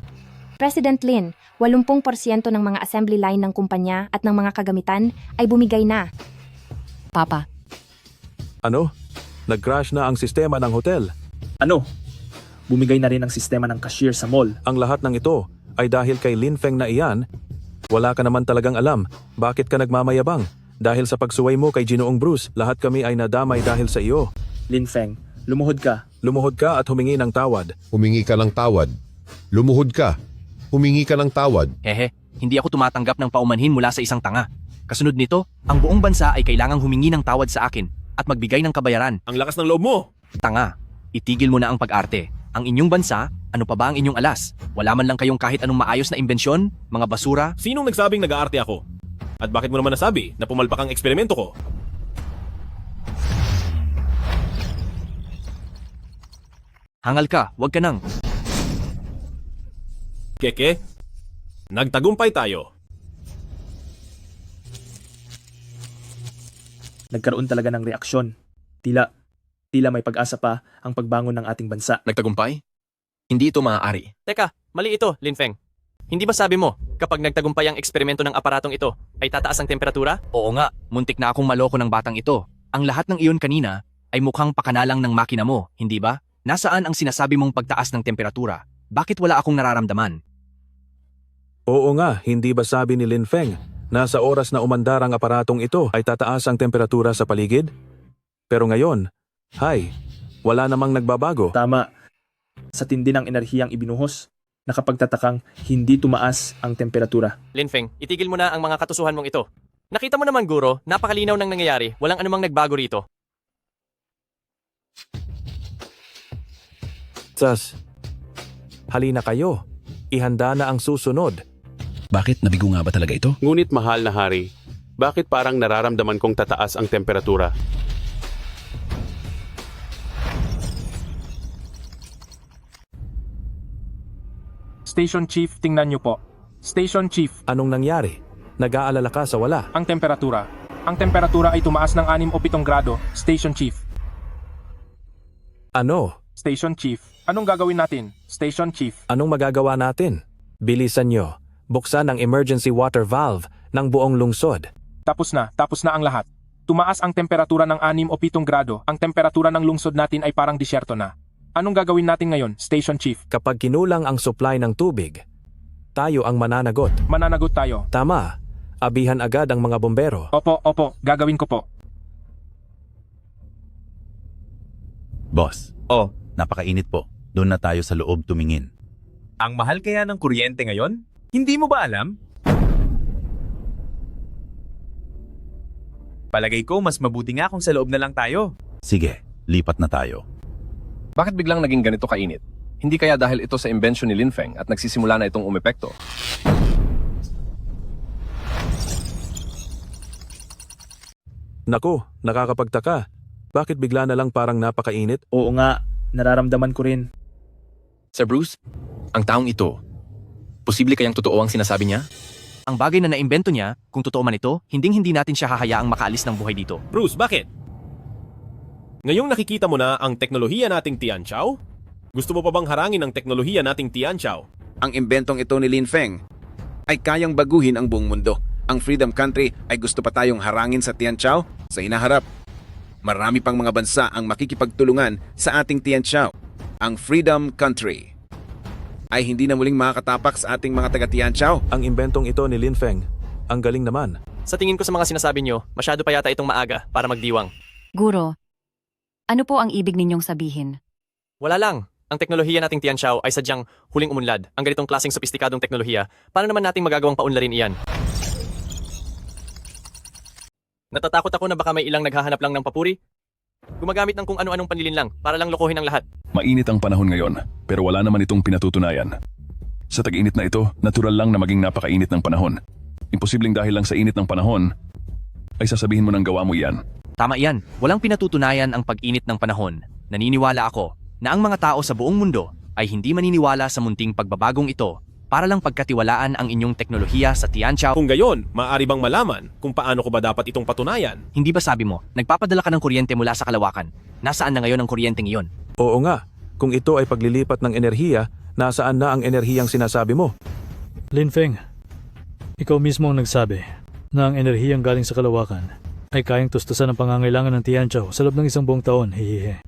President Lin, 80% ng mga assembly line ng kumpanya at ng mga kagamitan ay bumigay na. Papa, Ano? Nag-crash na ang sistema ng hotel. Ano? Bumigay na rin ang sistema ng cashier sa mall. Ang lahat ng ito ay dahil kay Lin Feng na iyan. Wala ka naman talagang alam. Bakit ka nagmamayabang? Dahil sa pagsuway mo kay Ginoong Bruce, lahat kami ay nadamay dahil sa iyo. Lin Feng, lumuhod ka. Lumuhod ka at humingi ng tawad. Humingi ka ng tawad. Lumuhod ka. Humingi ka ng tawad. Hehe, hindi ako tumatanggap ng paumanhin mula sa isang tanga. Kasunod nito, ang buong bansa ay kailangang humingi ng tawad sa akin at magbigay ng kabayaran. Ang lakas ng loob mo! Tanga, itigil mo na ang pag-arte. Ang inyong bansa, ano pa ba ang inyong alas? Wala man lang kayong kahit anong maayos na imbensyon, mga basura? Sinong nagsabing nag-aarte ako? At bakit mo naman nasabi na pumalpak ang eksperimento ko? Hangal ka, wag ka nang. Keke, nagtagumpay tayo. Nagkaroon talaga ng reaksyon. Tila may pag-asa pa ang pagbangon ng ating bansa. Nagtagumpay? Hindi ito maaari. Teka, mali ito, Lin Feng. Hindi ba sabi mo, kapag nagtagumpay ang eksperimento ng aparatong ito, ay tataas ang temperatura? Oo nga, muntik na akong maloko ng batang ito. Ang lahat ng iyon kanina ay mukhang pakanalang ng makina mo, hindi ba? Nasaan ang sinasabi mong pagtaas ng temperatura? Bakit wala akong nararamdaman? Oo nga, hindi ba sabi ni Lin Feng na sa oras na umandar ang aparatong ito ay tataas ang temperatura sa paligid? Pero ngayon, wala namang nagbabago. Tama. Sa tindi ng enerhiyang ibinuhos, nakapagtatakang hindi tumaas ang temperatura. Lin Feng, itigil mo na ang mga katusuhan mong ito. Nakita mo naman, Guro, napakalinaw ng nangyayari. Walang anumang nagbago rito. Sas, halina kayo. Ihanda na ang susunod. Bakit? Nabigo nga ba talaga ito? Ngunit mahal na hari, bakit parang nararamdaman kong tataas ang temperatura? Station Chief, tingnan niyo po. Station Chief. Anong nangyari? Nag-aalala ka sa wala. Ang temperatura. Ang temperatura ay tumaas ng 6 o 7 grado. Station Chief. Ano? Station Chief. Anong gagawin natin? Station Chief. Anong magagawa natin? Bilisan nyo. Buksan ang emergency water valve ng buong lungsod. Tapos na ang lahat. Tumaas ang temperatura ng 6 o 7 grado. Ang temperatura ng lungsod natin ay parang disyerto na. Anong gagawin natin ngayon, Station Chief? Kapag kinulang ang supply ng tubig, tayo ang mananagot. Mananagot tayo. Tama. Abihan agad ang mga bombero. Opo. Gagawin ko po. Boss. Napakainit po. Doon na tayo sa loob tumingin. Ang mahal kaya ng kuryente ngayon? Hindi mo ba alam? Palagay ko mas mabuti nga kung sa loob na lang tayo. Sige, lipat na tayo. Bakit biglang naging ganito kainit? Hindi kaya dahil ito sa invention ni Lin Feng at nagsisimula na itong umepekto? Naku, nakakapagtaka. Bakit bigla na lang parang napakainit? Oo nga, nararamdaman ko rin. Sir Bruce, ang taong ito, posible kayang totoo ang sinasabi niya? Ang bagay na naimbento niya, kung totoo man ito, hindi natin siya hahayaang makaalis ng buhay dito. Bruce, bakit? Ngayong nakikita mo na ang teknolohiya nating Tianqiao? Gusto mo pa bang harangin ang teknolohiya nating Tianqiao? Ang imbentong ito ni Lin Feng ay kayang baguhin ang buong mundo. Ang Freedom Country ay gusto pa tayong harangin sa Tianqiao sa hinaharap. Marami pang mga bansa ang makikipagtulungan sa ating Tianqiao. Ang Freedom Country ay hindi na muling makakatapak sa ating mga taga-Tianqiao. Ang imbentong ito ni Lin Feng, ang galing naman. Sa tingin ko sa mga sinasabi nyo, masyado pa yata itong maaga para magdiwang. Guro, ano po ang ibig ninyong sabihin? Wala lang. Ang teknolohiya nating Tianqiao ay sadyang huling umunlad. Ang ganitong klaseng sopistikadong teknolohiya, paano naman nating magagawang paunlarin iyan? Natatakot ako na baka may ilang naghahanap lang ng papuri. Gumagamit ng kung ano-anong panlilin lang para lang lokohin ang lahat. Mainit ang panahon ngayon, pero wala naman itong pinatutunayan. Sa tag-init na ito, natural lang na maging napakainit ng panahon. Imposibleng dahil lang sa init ng panahon, ay sasabihin mo ng gawa mo iyan. Tama iyan, walang pinatutunayan ang pag-init ng panahon. Naniniwala ako na ang mga tao sa buong mundo ay hindi maniniwala sa munting pagbabagong ito para lang pagkatiwalaan ang inyong teknolohiya sa Tianqiao. Kung gayon, maaari bang malaman kung paano ko ba dapat itong patunayan? Hindi ba sabi mo, nagpapadala ka ng kuryente mula sa kalawakan? Nasaan na ngayon ang kuryenteng iyon? Oo nga, kung ito ay paglilipat ng enerhiya, nasaan na ang enerhiyang sinasabi mo? Lin Feng, ikaw mismo ang nagsabi na ang enerhiyang galing sa kalawakan ay kayang tustusan ang pangangailangan ng Tianqiao sa loob ng isang buong taon, hihihe.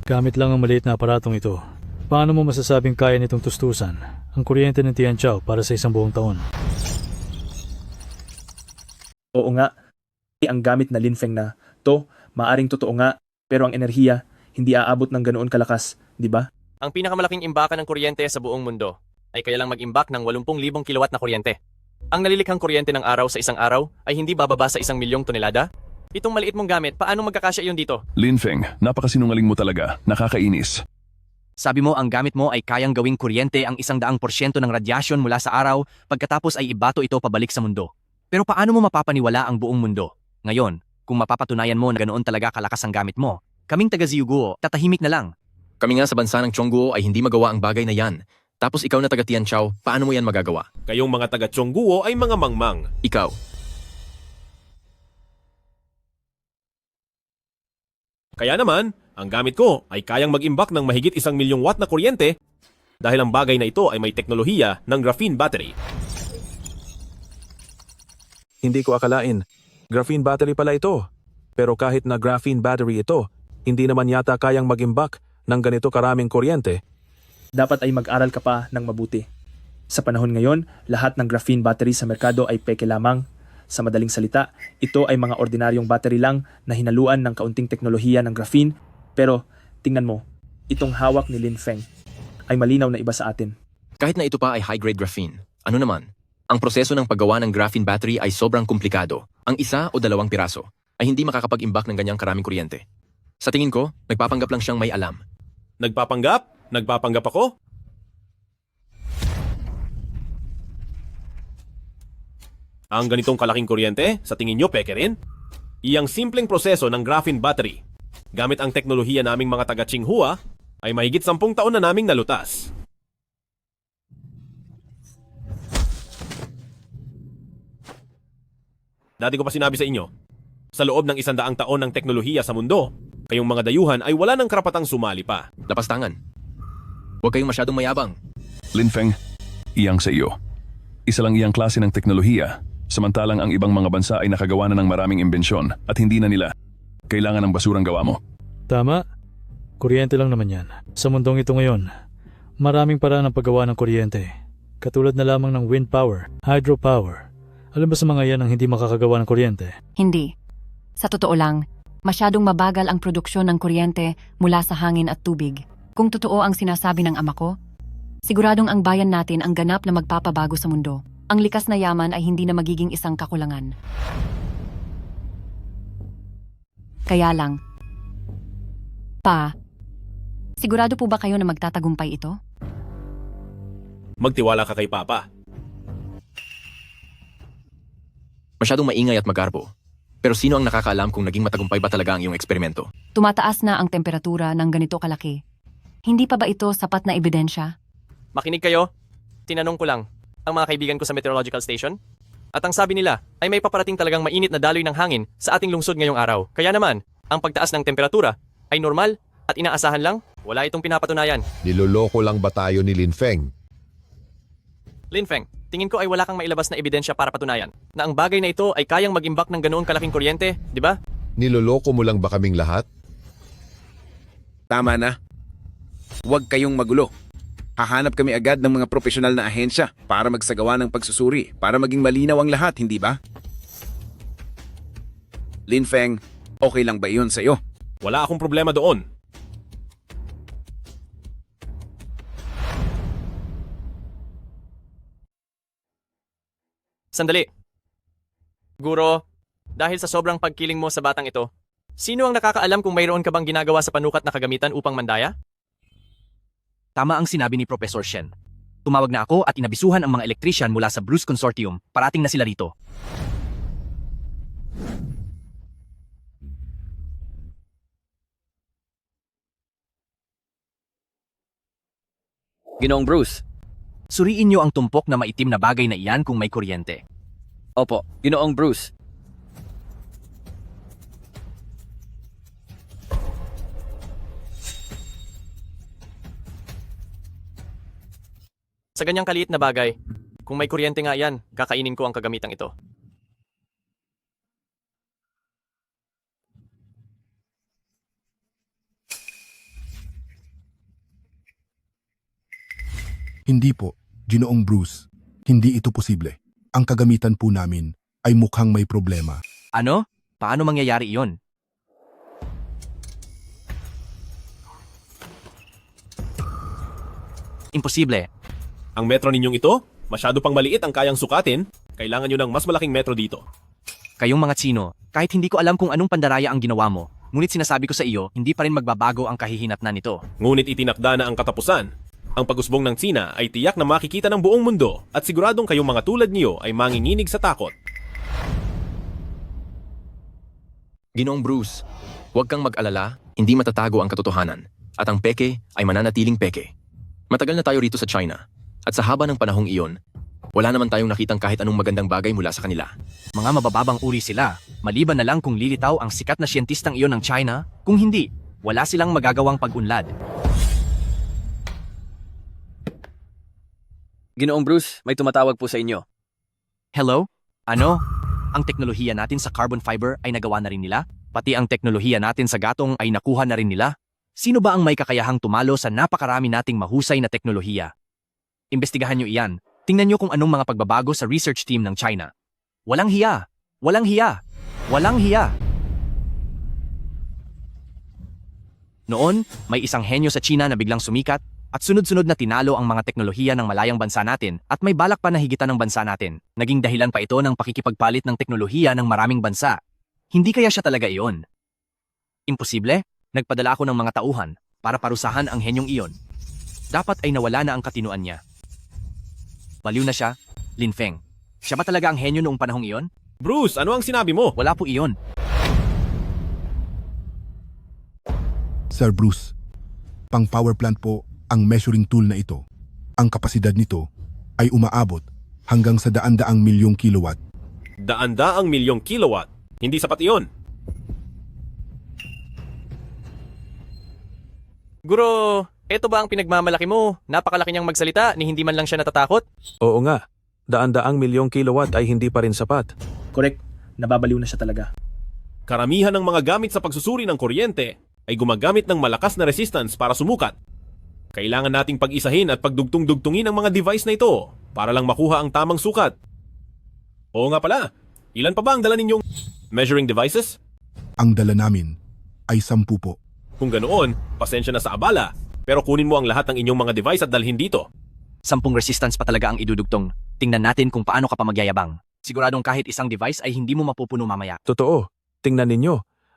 Gamit lang ang maliit na aparatong ito. Paano mo masasabing kaya nitong tustusan ang kuryente ng Tianqiao para sa isang buong taon? Oo nga, ang gamit na Lin Feng na to, maaring totoo nga, pero ang enerhiya hindi aabot ng ganoon kalakas, di ba? Ang pinakamalaking imbakan ng kuryente sa buong mundo ay kaya lang mag-imbak ng 80,000 kilowatt na kuryente. Ang nalilikhang kuryente ng araw sa isang araw ay hindi bababa sa 1,000,000 tonelada? Itong maliit mong gamit, paano magkakasya iyon dito? Lin Feng, napakasinungaling mo talaga. Nakakainis. Sabi mo ang gamit mo ay kayang gawing kuryente ang 100% ng radyasyon mula sa araw pagkatapos ay ibato ito pabalik sa mundo. Pero paano mo mapapaniwala ang buong mundo? Ngayon, kung mapapatunayan mo na ganoon talaga kalakas ang gamit mo, kaming taga-Ziyuguo, tatahimik na lang. Kami nga sa bansa ng Chongguo ay hindi magawa ang bagay na yan. Tapos ikaw na taga Tianqiao, paano mo yan magagawa? Kayong mga taga Chongguo ay mga mangmang. Ikaw. Kaya naman, ang gamit ko ay kayang mag-imbak ng mahigit 1 milyong watt na kuryente dahil ang bagay na ito ay may teknolohiya ng graphene battery. Hindi ko akalain. Graphene battery pala ito. Pero kahit na graphene battery ito, hindi naman yata kayang mag-imbak ng ganito karaming kuryente. Dapat ay mag-aral ka pa ng mabuti. Sa panahon ngayon, lahat ng graphene battery sa merkado ay peke lamang. Sa madaling salita, ito ay mga ordinaryong battery lang na hinaluan ng kaunting teknolohiya ng graphene. Pero tingnan mo, itong hawak ni Lin Feng ay malinaw na iba sa atin. Kahit na ito pa ay high-grade graphene, ano naman? Ang proseso ng paggawa ng graphene battery ay sobrang komplikado. Ang 1 o 2 piraso ay hindi makakapag-imbak ng ganyang karaming kuryente. Sa tingin ko, nagpapanggap lang siyang may alam. Nagpapanggap? Nagpapanggap ako? Ang ganitong kalaking kuryente, sa tingin nyo peke rin? Iyang simpleng proseso ng graphene battery, gamit ang teknolohiya naming mga taga Tsinghua, ay mahigit 10 taon na naming nalutas. Dati ko pa sinabi sa inyo, sa loob ng 100 taon ng teknolohiya sa mundo, kayong mga dayuhan ay wala ng karapatang sumali pa. Lapastangan. Huwag kayong masyadong mayabang. Lin Feng, iyang sa iyo. Isa lang iyang klase ng teknolohiya, samantalang ang ibang mga bansa ay nakagawa na ng maraming imbensyon at hindi na nila kailangan ng basurang gawa mo. Tama. Kuryente lang naman yan. Sa mundong ito ngayon, maraming paraan ng paggawa ng kuryente. Katulad na lamang ng wind power, hydropower. Alam ba sa mga yan ang hindi makakagawa ng kuryente? Hindi. Sa totoo lang, masyadong mabagal ang produksyon ng kuryente mula sa hangin at tubig. Kung totoo ang sinasabi ng ama ko, siguradong ang bayan natin ang ganap na magpapabago sa mundo. Ang likas na yaman ay hindi na magiging isang kakulangan. Kaya lang, sigurado po ba kayo na magtatagumpay ito? Magtiwala ka kay Papa. Masyadong maingay at magarbo. Pero sino ang nakakaalam kung naging matagumpay ba talaga ang iyong eksperimento? Tumataas na ang temperatura ng ganito kalaki. Hindi pa ba ito sapat na ebidensya? Makinig kayo. Tinanong ko lang ang mga kaibigan ko sa meteorological station. At ang sabi nila ay may paparating talagang mainit na daloy ng hangin sa ating lungsod ngayong araw. Kaya naman, ang pagtaas ng temperatura ay normal at inaasahan lang. Wala itong pinapatunayan. Niloloko lang ba tayo ni Lin Feng? Lin Feng, tingin ko ay wala kang mailabas na ebidensya para patunayan na ang bagay na ito ay kayang mag-imbak ng ganoon kalaking kuryente, di ba? Niloloko mo lang ba kaming lahat? Tama na. Huwag kayong magulo. Hahanap kami agad ng mga profesional na ahensya para magsagawa ng pagsusuri, para maging malinaw ang lahat, hindi ba? Lin Feng, okay lang ba iyon sa'yo? Wala akong problema doon. Sandali. Guro, dahil sa sobrang pagkiling mo sa batang ito, sino ang nakakaalam kung mayroon ka bang ginagawa sa panukat na kagamitan upang mandaya? Tama ang sinabi ni Professor Shen. Tumawag na ako at inabisuhan ang mga electrician mula sa Bruce Consortium. Parating na sila rito. Ginoong Bruce. Suriin niyo ang tumpok na maitim na bagay na iyan kung may kuryente. Opo, Ginoong Bruce. Sa ganyang kaliit na bagay, kung may kuryente nga yan, kakainin ko ang kagamitang ito. Hindi po, Ginoong Bruce. Hindi ito posible. Ang kagamitan po namin ay mukhang may problema. Ano? Paano mangyayari iyon? Imposible. Ang metro ninyong ito, masyado pang maliit ang kayang sukatin. Kailangan nyo ng mas malaking metro dito. Kayong mga Tsino, kahit hindi ko alam kung anong pandaraya ang ginawa mo, Ngunit sinasabi ko sa iyo, hindi pa rin magbabago ang kahihinatnan nito. Ngunit itinakda na ang katapusan. Ang pag-usbong ng Tsina ay tiyak na makikita ng buong mundo at siguradong kayong mga tulad niyo ay manginginig sa takot. Ginoong Bruce, huwag kang mag-alala, hindi matatago ang katotohanan. At ang peke ay mananatiling peke. Matagal na tayo rito sa China. At sa haba ng panahong iyon, wala naman tayong nakitang kahit anong magandang bagay mula sa kanila. Mga mabababang uri sila, maliban na lang kung lilitaw ang sikat na siyentistang iyon ng China, kung hindi, wala silang magagawang pag-unlad. Ginoong Bruce, may tumatawag po sa inyo. Hello? Ano? Ang teknolohiya natin sa carbon fiber ay nagawa na rin nila? Pati ang teknolohiya natin sa gatong ay nakuha na rin nila? Sino ba ang may kakayahang tumalo sa napakarami nating mahusay na teknolohiya? Imbestigahan nyo iyan. Tingnan nyo kung anong mga pagbabago sa research team ng China. Walang hiya! Walang hiya! Walang hiya! Noon, may isang henyo sa China na biglang sumikat at sunod-sunod na tinalo ang mga teknolohiya ng malayang bansa natin at may balak pa na higitan ng bansa natin. Naging dahilan pa ito ng pakikipagpalit ng teknolohiya ng maraming bansa. Hindi kaya siya talaga iyon? Imposible? Nagpadala ako ng mga tauhan para parusahan ang henyong iyon. Dapat ay nawala na ang katinuan niya. Baliw na siya, Lin Feng. Siya ba talaga ang henyo noong panahong iyon? Bruce, ano ang sinabi mo? Wala po iyon. Sir Bruce, pang power plant po ang measuring tool na ito. Ang kapasidad nito ay umaabot hanggang sa daan-daang milyong kilowatt. Daan-daang milyong kilowatt. Hindi sapat iyon. Guro, eto ba ang pinagmamalaki mo? Napakalaki niyang magsalita ni hindi man lang siya natatakot? Oo nga, daan-daang milyong kilowatt ay hindi pa rin sapat. Correct, nababaliw na siya talaga. Karamihan ng mga gamit sa pagsusuri ng kuryente ay gumagamit ng malakas na resistance para sumukat. Kailangan nating pag-isahin at pagdugtong-dugtungin ang mga device na ito para lang makuha ang tamang sukat. Oo nga pala, ilan pa ba ang dala ninyong measuring devices? Ang dala namin ay 10 po. Kung ganoon, pasensya na sa abala, pero kunin mo ang lahat ng inyong mga device at dalhin dito. 10 resistance pa talaga ang idudugtong. Tingnan natin kung paano ka pa magyayabang. Siguradong kahit isang device ay hindi mo mapupuno mamaya. Totoo, tingnan ninyo.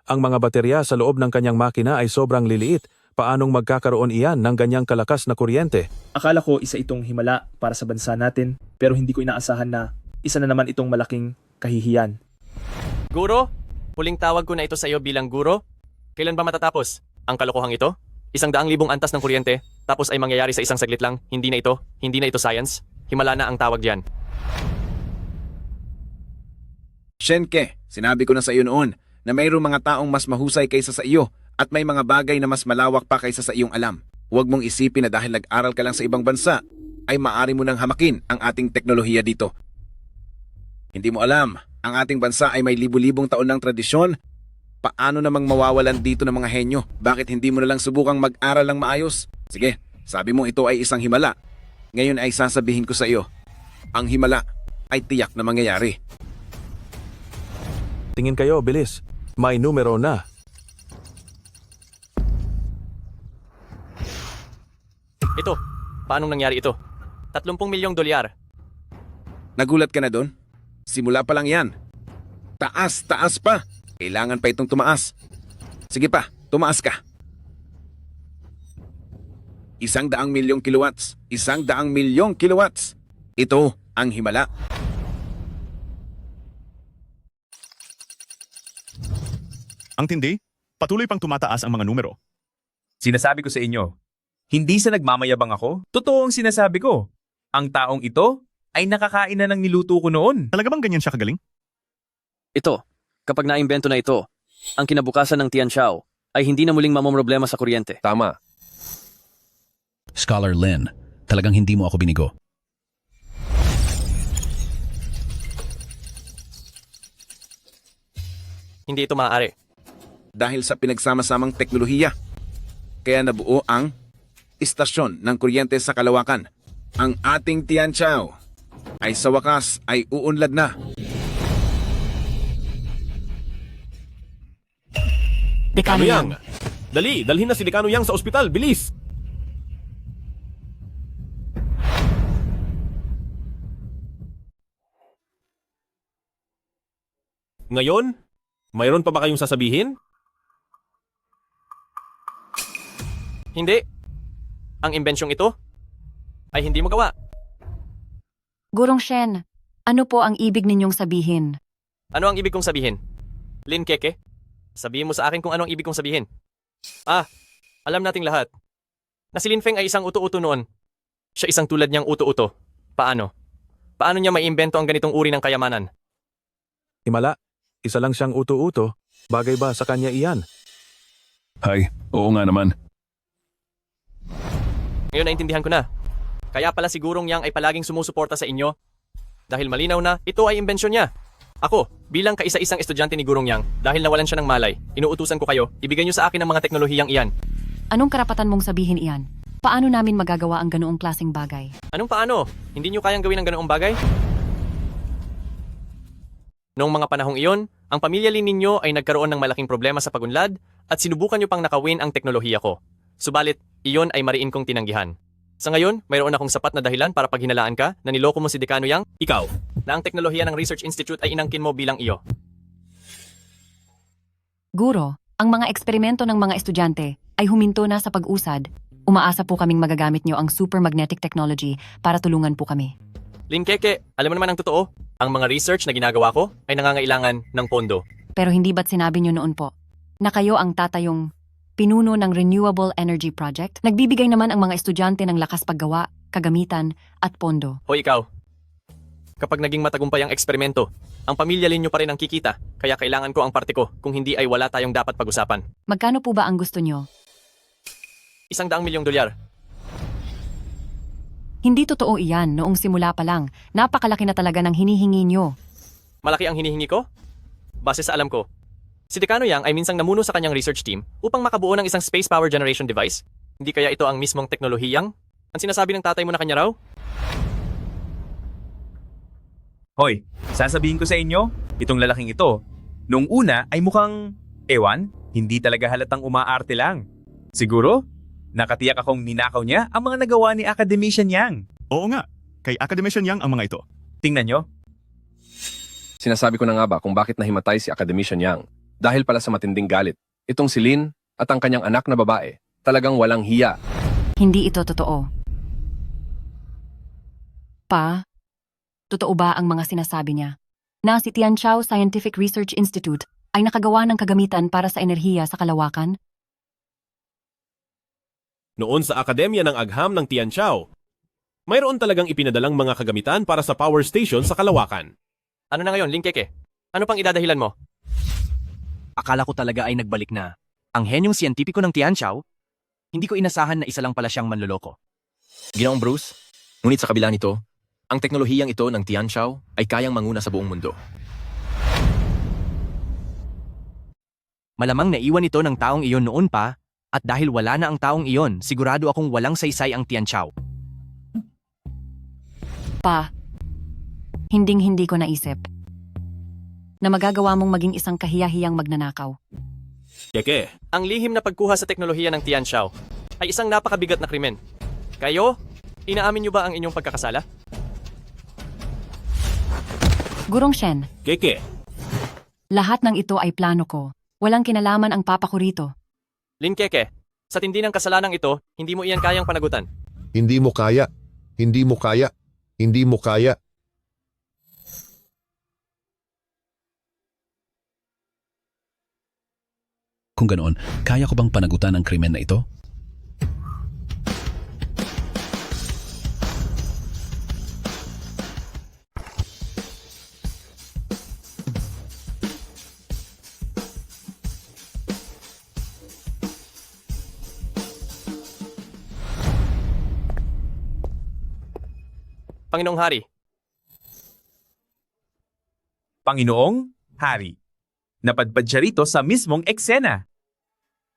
Ang mga baterya sa loob ng kanyang makina ay sobrang liliit. Paanong magkakaroon iyan ng ganyang kalakas na kuryente? Akala ko isa itong himala para sa bansa natin, pero hindi ko inaasahan na isa na naman itong malaking kahihiyan. Guro, huling tawag ko na ito sa iyo bilang guro. Kailan ba matatapos? Ang kalokohang ito? 100,000 antas ng kuryente, tapos ay mangyayari sa isang saglit lang. Hindi na ito science. Himala na ang tawag diyan. Shenke, sinabi ko na sa iyo noon na mayroong mga taong mas mahusay kaysa sa iyo at may mga bagay na mas malawak pa kaysa sa iyong alam. Huwag mong isipin na dahil nag-aral ka lang sa ibang bansa, ay maaari mo nang hamakin ang ating teknolohiya dito. Hindi mo alam, ang ating bansa ay may libu-libong taon ng tradisyon. Paano namang mawawalan dito ng mga henyo? Bakit hindi mo na lang subukang mag-aral ng maayos? Sige, sabi mo ito ay isang himala. Ngayon ay sasabihin ko sa iyo, ang himala ay tiyak na mangyayari. Tingin kayo, bilis. May numero na. Ito, paanong nangyari ito? 30 milyong dolyar. Nagulat ka na doon? Simula pa lang yan. Taas pa. Kailangan pa itong tumaas. Sige pa, tumaas ka. 100 milyong kilowatts. 100 milyong kilowatts. Ito ang himala. Ang tindi, patuloy pang tumataas ang mga numero. Sinasabi ko sa inyo, hindi sa nagmamayabang ako, totoo ang sinasabi ko. Ang taong ito ay nakakain na ng niluto ko noon. Talaga bang ganyan siya kagaling? Ito, kapag naimbento na ito, ang kinabukasan ng Tianqiao ay hindi na muling mamomroblema sa kuryente. Tama. Scholar Lin, talagang hindi mo ako binigo. Hindi ito maaari. Dahil sa pinagsama-samang teknolohiya, kaya nabuo ang istasyon ng kuryente sa kalawakan. Ang ating Tianqiao ay sa wakas ay uunlad na. Dekano Yang! Dali, dalhin na si Dekano Yang sa ospital, bilis! Ngayon, mayroon pa ba kayong sasabihin? Hindi. Ang imbensyong ito ay hindi mo gawa. Gurong Shen, ano po ang ibig ninyong sabihin? Ano ang ibig kong sabihin? Lin Keke, sabihin mo sa akin kung ano ang ibig kong sabihin. Alam nating lahat na si Lin Feng ay isang uto-uto noon. Siya isang tulad niyang uto-uto. Paano? Paano niya maiimbento ang ganitong uri ng kayamanan? Himala, isa lang siyang uto-uto. Bagay ba sa kanya iyan? Hay, oo nga naman. Ngayon naintindihan ko na. Kaya pala sigurong yang ay palaging sumusuporta sa inyo. Dahil malinaw na ito ay imbensyon niya. Ako, bilang kaisa-isang estudyante ni Gurong Yang, dahil nawalan siya ng malay, inuutusan ko kayo, ibigay niyo sa akin ang mga teknolohiyang iyan. Anong karapatan mong sabihin iyan? Paano namin magagawa ang ganoong klaseng bagay? Anong paano? Hindi niyo kayang gawin ang ganoong bagay? Noong mga panahong iyon, ang pamilya Lin ninyo ay nagkaroon ng malaking problema sa pagunlad at sinubukan niyo pang nakawin ang teknolohiya ko. Subalit, iyon ay mariin kong tinanggihan. Sa ngayon, mayroon akong sapat na dahilan para paghinalaan ka na niloko mo si Dekano Yang, ikaw, na ang teknolohiya ng Research Institute ay inangkin mo bilang iyo. Guro, ang mga eksperimento ng mga estudyante ay huminto na sa pag-usad. Umaasa po kaming magagamit nyo ang super magnetic technology para tulungan po kami. Lin Keke, alam mo naman ang totoo, ang mga research na ginagawa ko ay nangangailangan ng pondo. Pero hindi ba't sinabi nyo noon po na kayo ang tatayong pinuno ng Renewable Energy Project? Nagbibigay naman ang mga estudyante ng lakas paggawa, kagamitan, at pondo. O ikaw, kapag naging matagumpay ang eksperimento, ang pamilya Lin nyo pa rin ang kikita, kaya kailangan ko ang parte ko, kung hindi ay wala tayong dapat pag-usapan. Magkano po ba ang gusto nyo? $100 milyong. Hindi totoo iyan noong simula pa lang. Napakalaki na talaga ng hinihingi nyo. Malaki ang hinihingi ko? Base sa alam ko, si Dekano Yang ay minsang namuno sa kanyang research team upang makabuo ng isang space power generation device. Hindi kaya ito ang mismong teknolohiyang ang sinasabi ng tatay mo na kanya raw? Hoy, sasabihin ko sa inyo, itong lalaking ito, nung una ay mukhang, hindi talaga halatang umaarte lang. Siguro, nakatiyak akong ninakaw niya ang mga nagawa ni Academician Yang. Oo nga, kay Academician Yang ang mga ito. Tingnan nyo. Sinasabi ko na nga ba kung bakit nahimatay si Academician Yang? Dahil pala sa matinding galit. Itong si Lin at ang kanyang anak na babae, talagang walang hiya. Hindi ito totoo. Pa, totoo ba ang mga sinasabi niya? Na si Tianchao Scientific Research Institute ay nakagawa ng kagamitan para sa enerhiya sa kalawakan? Noon sa Akademya ng Agham ng Tianchao, mayroon talagang ipinadalang mga kagamitan para sa power station sa kalawakan. Ano na ngayon, Lin Keke? Ano pang idadahilan mo? Akala ko talaga ay nagbalik na. Ang henyong siyentipiko ng Tianchao, hindi ko inasahan na isa lang pala siyang manloloko. Ginoong Bruce, ngunit sa kabila nito, ang teknolohiyang ito ng Tianchao ay kayang manguna sa buong mundo. Malamang naiwan ito ng taong iyon noon pa, at dahil wala na ang taong iyon, sigurado akong walang saysay ang Tianchao. Pa, hinding-hindi ko naisip na magagawa mong maging isang kahiyahiyang magnanakaw. Keke, Ang lihim na pagkuha sa teknolohiya ng Tianchao ay isang napakabigat na krimen. Kayo, inaamin niyo ba ang inyong pagkakasala? Gurong Shen, Keke, lahat ng ito ay plano ko. Walang kinalaman ang papa ko rito. Lin Keke, sa tindi ng kasalanang ito, hindi mo iyan kayang panagutan. Hindi mo kaya. Hindi mo kaya. Hindi mo kaya. Kung ganoon, kaya ko bang panagutan ang krimen na ito? Panginoong Hari, Panginoong Hari. Napadpad siya rito sa mismong eksena.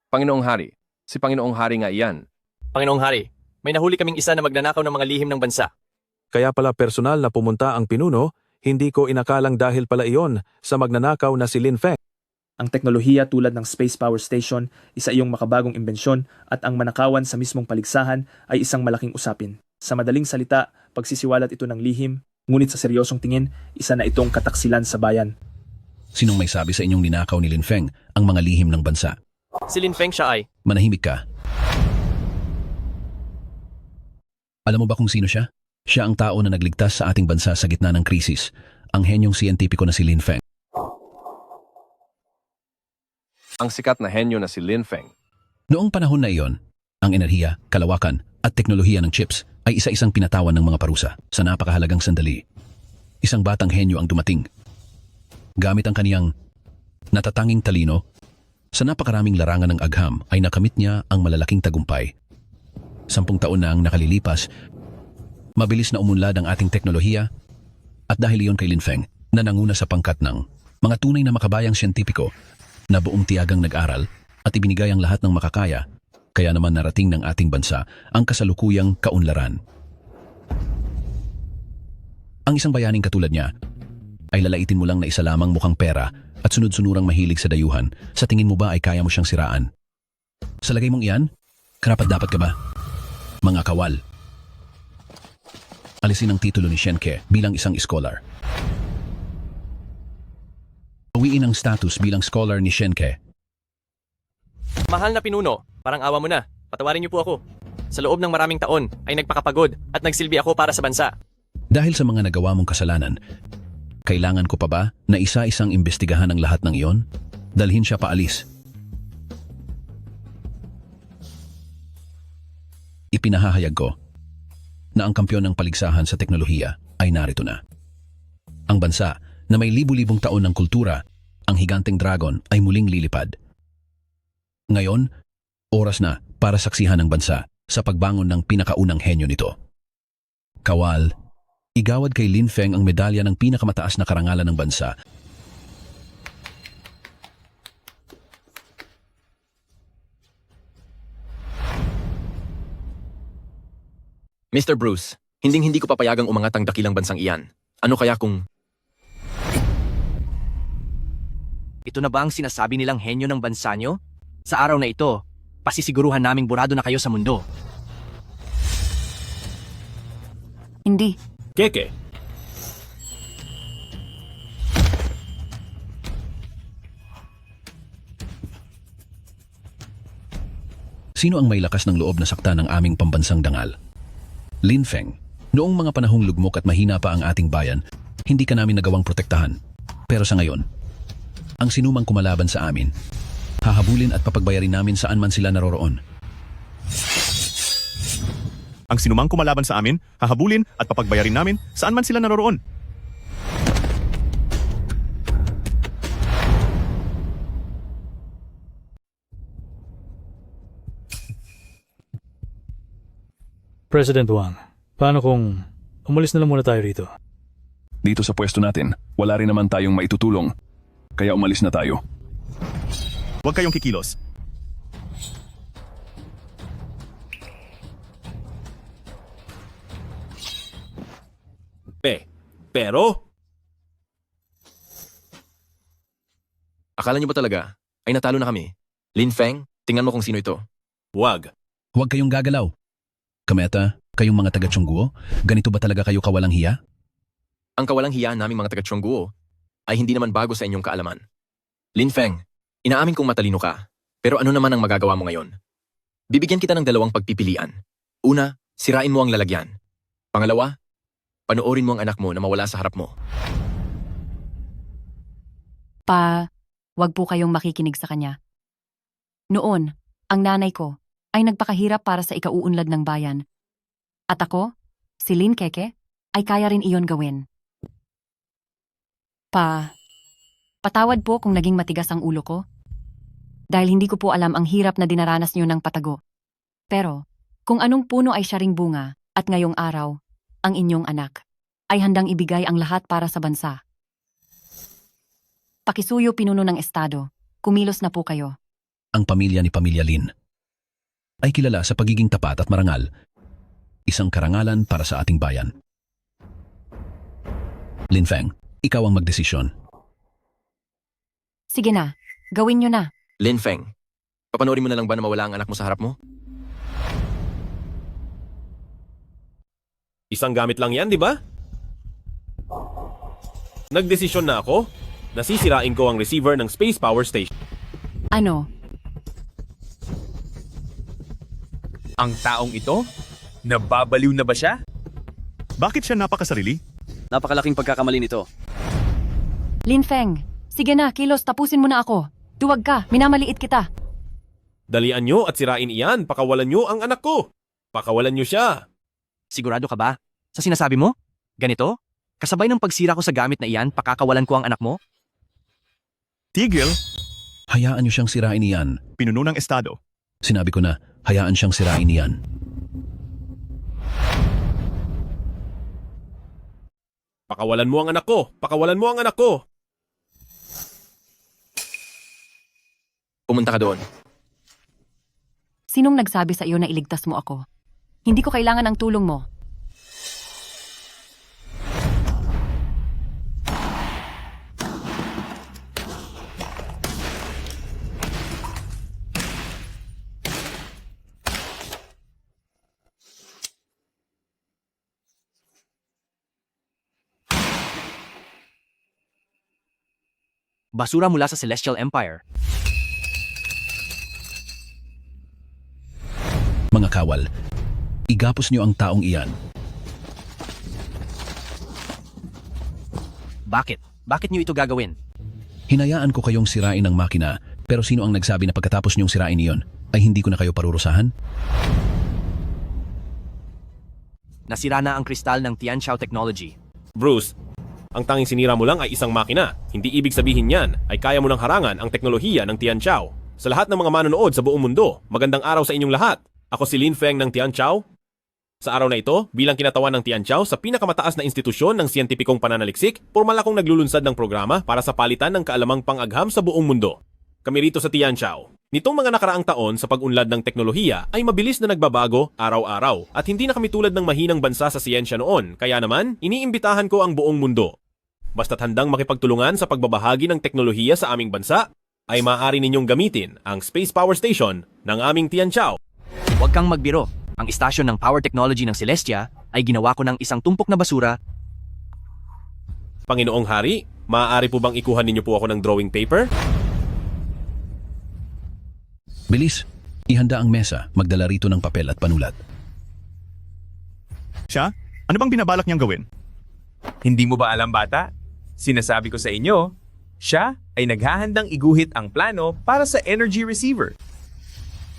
Panginoong Hari, si Panginoong Hari nga iyan. Panginoong Hari, may nahuli kaming isa na magnanakaw ng mga lihim ng bansa. Kaya pala personal na pumunta ang pinuno, hindi ko inakalang dahil pala iyon sa magnanakaw na si Lin Feng. Ang teknolohiya tulad ng Space Power Station, isa iyong makabagong imbensyon at ang manakawan sa mismong paligsahan ay isang malaking usapin. Sa madaling salita, pagsisiwalat ito ng lihim, ngunit sa seryosong tingin, isa na itong kataksilan sa bayan. Sinong may sabi sa inyong ninakaw ni Lin Feng ang mga lihim ng bansa? Si Lin Feng siya ay... Manahimik ka. Alam mo ba kung sino siya? Siya ang tao na nagligtas sa ating bansa sa gitna ng krisis, ang henyong siyentipiko na si Lin Feng. Ang sikat na henyo na si Lin Feng. Noong panahon na iyon, ang enerhiya, kalawakan at teknolohiya ng chips ay isa-isang pinatawan ng mga parusa sa napakahalagang sandali. Isang batang henyo ang dumating. Gamit ang kaniyang natatanging talino, sa napakaraming larangan ng agham ay nakamit niya ang malalaking tagumpay. 10 taon na ang nakalilipas, mabilis na umunlad ang ating teknolohiya at dahil iyon kay Lin Feng na nanguna sa pangkat ng mga tunay na makabayang siyentipiko na buong tiyagang nag-aral at ibinigay ang lahat ng makakaya, kaya naman narating ng ating bansa ang kasalukuyang kaunlaran. Ang isang bayaning katulad niya ay lalaitin mo lang na isa lamang mukhang pera at sunod-sunurang mahilig sa dayuhan. Sa tingin mo ba ay kaya mo siyang siraan? Sa lagay mong iyan, karapat-dapat ka ba? Mga kawal. Alisin ang titulo ni Shenke bilang isang scholar. Bawiin ang status bilang scholar ni Shenke. Mahal na pinuno, parang awa mo na. Patawarin niyo po ako. Sa loob ng maraming taon ay nagpakapagod at nagsilbi ako para sa bansa. Dahil sa mga nagawa mong kasalanan, kailangan ko pa ba na isa-isang imbestigahan ang lahat ng iyon? Dalhin siya paalis. Ipinahahayag ko na ang kampyon ng paligsahan sa teknolohiya ay narito na. Ang bansa na may libu-libong taon ng kultura, ang higanteng dragon ay muling lilipad. Ngayon, oras na para saksihan ng bansa sa pagbangon ng pinakaunang henyo nito. Kawal, igawad kay Lin Feng ang medalya ng pinakamataas na karangalan ng bansa. Mr. Bruce, hindi ko papayagang umangat ang dakilang bansang iyan. Ano kaya kung... Ito na ba ang sinasabi nilang henyo ng bansa nyo? Sa araw na ito, pasisiguruhan naming burado na kayo sa mundo. Hindi. Keke, Sino ang may lakas ng loob na sakta ng aming pambansang dangal? Lin Feng, noong mga panahong lugmok at mahina pa ang ating bayan, hindi ka namin nagawang protektahan. Pero sa ngayon, ang sinumang kumalaban sa amin, hahabulin at papagbayarin namin saan man sila naroroon. Ang sinumang kumalaban sa amin, hahabulin at papagbayarin namin saan man sila naroroon. President Wang, paano kung umalis na lang muna tayo rito? Dito sa pwesto natin, wala rin naman tayong maitutulong. Kaya umalis na tayo. Huwag kayong kikilos. Pero? Akala niyo ba talaga ay natalo na kami? Lin Feng, tingnan mo kung sino ito. Wag. Huwag kayong gagalaw. Kameta, kayong mga taga-Tiyongguo, ganito ba talaga kayo kawalang hiya? Ang kawalang hiya naming mga taga-Tiyongguo ay hindi naman bago sa inyong kaalaman. Lin Feng, inaamin kong matalino ka, pero ano naman ang magagawa mo ngayon? Bibigyan kita ng dalawang pagpipilian. Una, sirain mo ang lalagyan. Pangalawa, panoorin mo ang anak mo na mawala sa harap mo. Wag po kayong makikinig sa kanya. Noon, ang nanay ko ay nagpakahirap para sa ikauunlad ng bayan. At ako, si Lin Keke, ay kaya rin iyon gawin. Patawad po kung naging matigas ang ulo ko. Dahil hindi ko po alam ang hirap na dinaranas niyo ng patago. Pero, kung anong puno ay siya ring bunga, at ngayong araw, ang inyong anak, ay handang ibigay ang lahat para sa bansa. Pakisuyo pinuno ng estado, kumilos na po kayo. Ang pamilya ni Pamilya Lin ay kilala sa pagiging tapat at marangal, isang karangalan para sa ating bayan. Lin Feng, ikaw ang magdesisyon. Sige na, gawin nyo na. Lin Feng, papanoorin mo na lang ba na mawala ang anak mo sa harap mo? Isang gamit lang yan, di ba? Nagdesisyon na ako. Nasisirain ko ang receiver ng Space Power Station. Ano? Ang taong ito Nababaliw na ba siya? Bakit siya napakasarili? Napakalaking pagkakamali nito. Lin Feng, sige na, kilos, tapusin mo na ako. Duwag ka, minamaliit kita. Dalian nyo at sirain iyan, pakawalan nyo ang anak ko. Pakawalan nyo siya. Sigurado ka ba? Sa sinasabi mo? Ganito? Kasabay ng pagsira ko sa gamit na iyan, pakakawalan ko ang anak mo? Tigil! Hayaan niyo siyang sirain iyan. Pinuno ng estado. Sinabi ko na, hayaan siyang sirain iyan. Pakawalan mo ang anak ko. Pakawalan mo ang anak ko. Pumunta ka doon. Sinong nagsabi sa iyo na iligtas mo ako? Hindi ko kailangan ng tulong mo. Basura mula sa Celestial Empire. Mga kawal, igapos niyo ang taong iyan. Bakit? Bakit niyo ito gagawin? Hinayaan ko kayong sirain ang makina, pero sino ang nagsabi na pagkatapos niyong sirain iyon, ay hindi ko na kayo parurusahan? Nasira na ang kristal ng Tianqiao Technology. Bruce, ang tanging sinira mo lang ay isang makina. Hindi ibig sabihin yan ay kaya mo nang harangan ang teknolohiya ng Tianqiao. Sa lahat ng mga manonood sa buong mundo, magandang araw sa inyong lahat. Ako si Lin Feng ng Tianqiao. Sa araw na ito, bilang kinatawan ng Tianqiao sa pinakamataas na institusyon ng siyentipikong pananaliksik, formal akong naglulunsad ng programa para sa palitan ng kaalamang pang-agham sa buong mundo. Kami rito sa Tianqiao. Nitong mga nakaraang taon sa pag-unlad ng teknolohiya ay mabilis na nagbabago araw-araw at hindi na kami tulad ng mahinang bansa sa siyensya noon, kaya naman iniimbitahan ko ang buong mundo. Basta't handang makipagtulungan sa pagbabahagi ng teknolohiya sa aming bansa, ay maaari ninyong gamitin ang Space Power Station ng aming Tianqiao. Huwag kang magbiro. Ang istasyon ng power technology ng Celestia ay ginawa ko ng isang tumpok na basura. Panginoong Hari, maaari po bang ikuha ninyo po ako ng drawing paper? Bilis, ihanda ang mesa, magdala rito ng papel at panulat. Siya? Ano bang binabalak niyang gawin? Hindi mo ba alam, bata? Sinasabi ko sa inyo, siya ay naghahandang iguhit ang plano para sa energy receiver.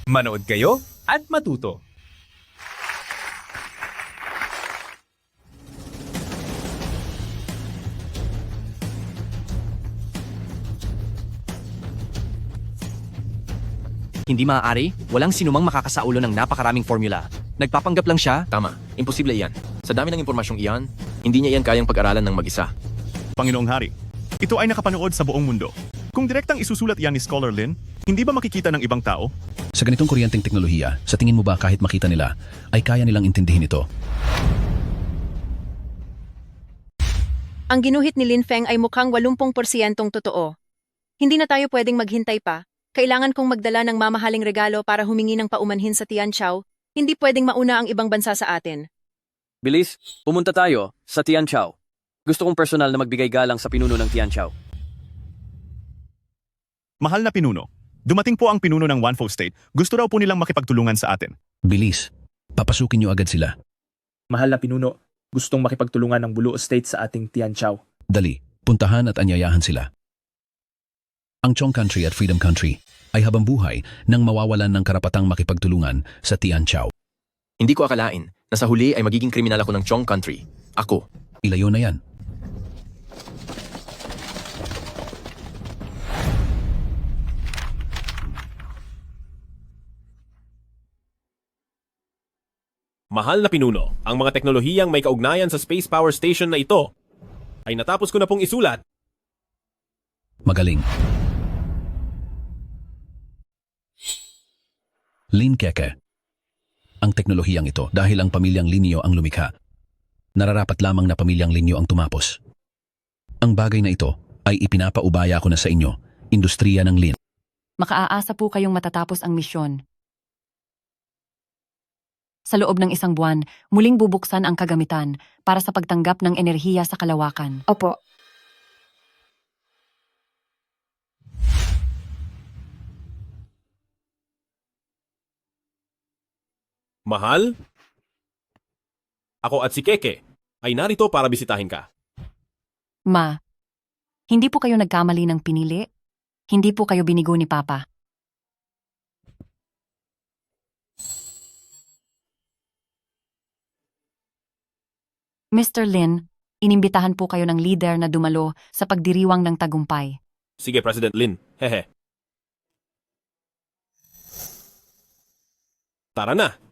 Manood kayo at matuto. Hindi maaari, walang sinumang makakasaulo ng napakaraming formula. Nagpapanggap lang siya. Tama, imposible iyan. Sa dami ng impormasyong iyan, hindi niya iyan kayang pag-aralan ng mag-isa. Panginoong Hari, ito ay nakapanood sa buong mundo. Kung direktang isusulat yan ni Scholar Lin, hindi ba makikita ng ibang tao? Sa ganitong kuryenteng teknolohiya, sa tingin mo ba kahit makita nila, ay kaya nilang intindihin ito? Ang ginuhit ni Lin Feng ay mukhang 80% totoo. Hindi na tayo pwedeng maghintay pa. Kailangan kong magdala ng mamahaling regalo para humingi ng paumanhin sa Tianqiao. Hindi pwedeng mauna ang ibang bansa sa atin. Bilis, pumunta tayo sa Tianqiao. Gusto kong personal na magbigay galang sa pinuno ng Tianqiao. Mahal na pinuno, dumating po ang pinuno ng Wanfo State. Gusto raw po nilang makipagtulungan sa atin. Bilis, papasukin niyo agad sila. Mahal na pinuno, gustong makipagtulungan ng Buluo State sa ating Tianqiao. Dali, puntahan at anyayahan sila. Ang Chong Country at Freedom Country ay habang buhay nang mawawalan ng karapatang makipagtulungan sa Tianqiao. Hindi ko akalain na sa huli ay magiging kriminal ako ng Chong Country. Ako. Ilayo na yan. Mahal na pinuno, ang mga teknolohiyang may kaugnayan sa Space Power Station na ito ay natapos ko na pong isulat. Magaling. Lin Keke. Ang teknolohiyang ito dahil ang pamilyang Linyo ang lumikha. Nararapat lamang na pamilyang Linyo ang tumapos. Ang bagay na ito ay ipinapaubaya ko na sa inyo, industriya ng Lin. Makaaasa po kayong matatapos ang misyon. Sa loob ng 1 buwan, muling bubuksan ang kagamitan para sa pagtanggap ng enerhiya sa kalawakan. Opo. Mahal? Ako at si Keke ay narito para bisitahin ka. Ma, hindi po kayo nagkamali ng pinili. Hindi po kayo binigo ni Papa. Mr. Lin, inimbitahan po kayo ng leader na dumalo sa pagdiriwang ng tagumpay. Sige, President Lin. Hehe. Tara na.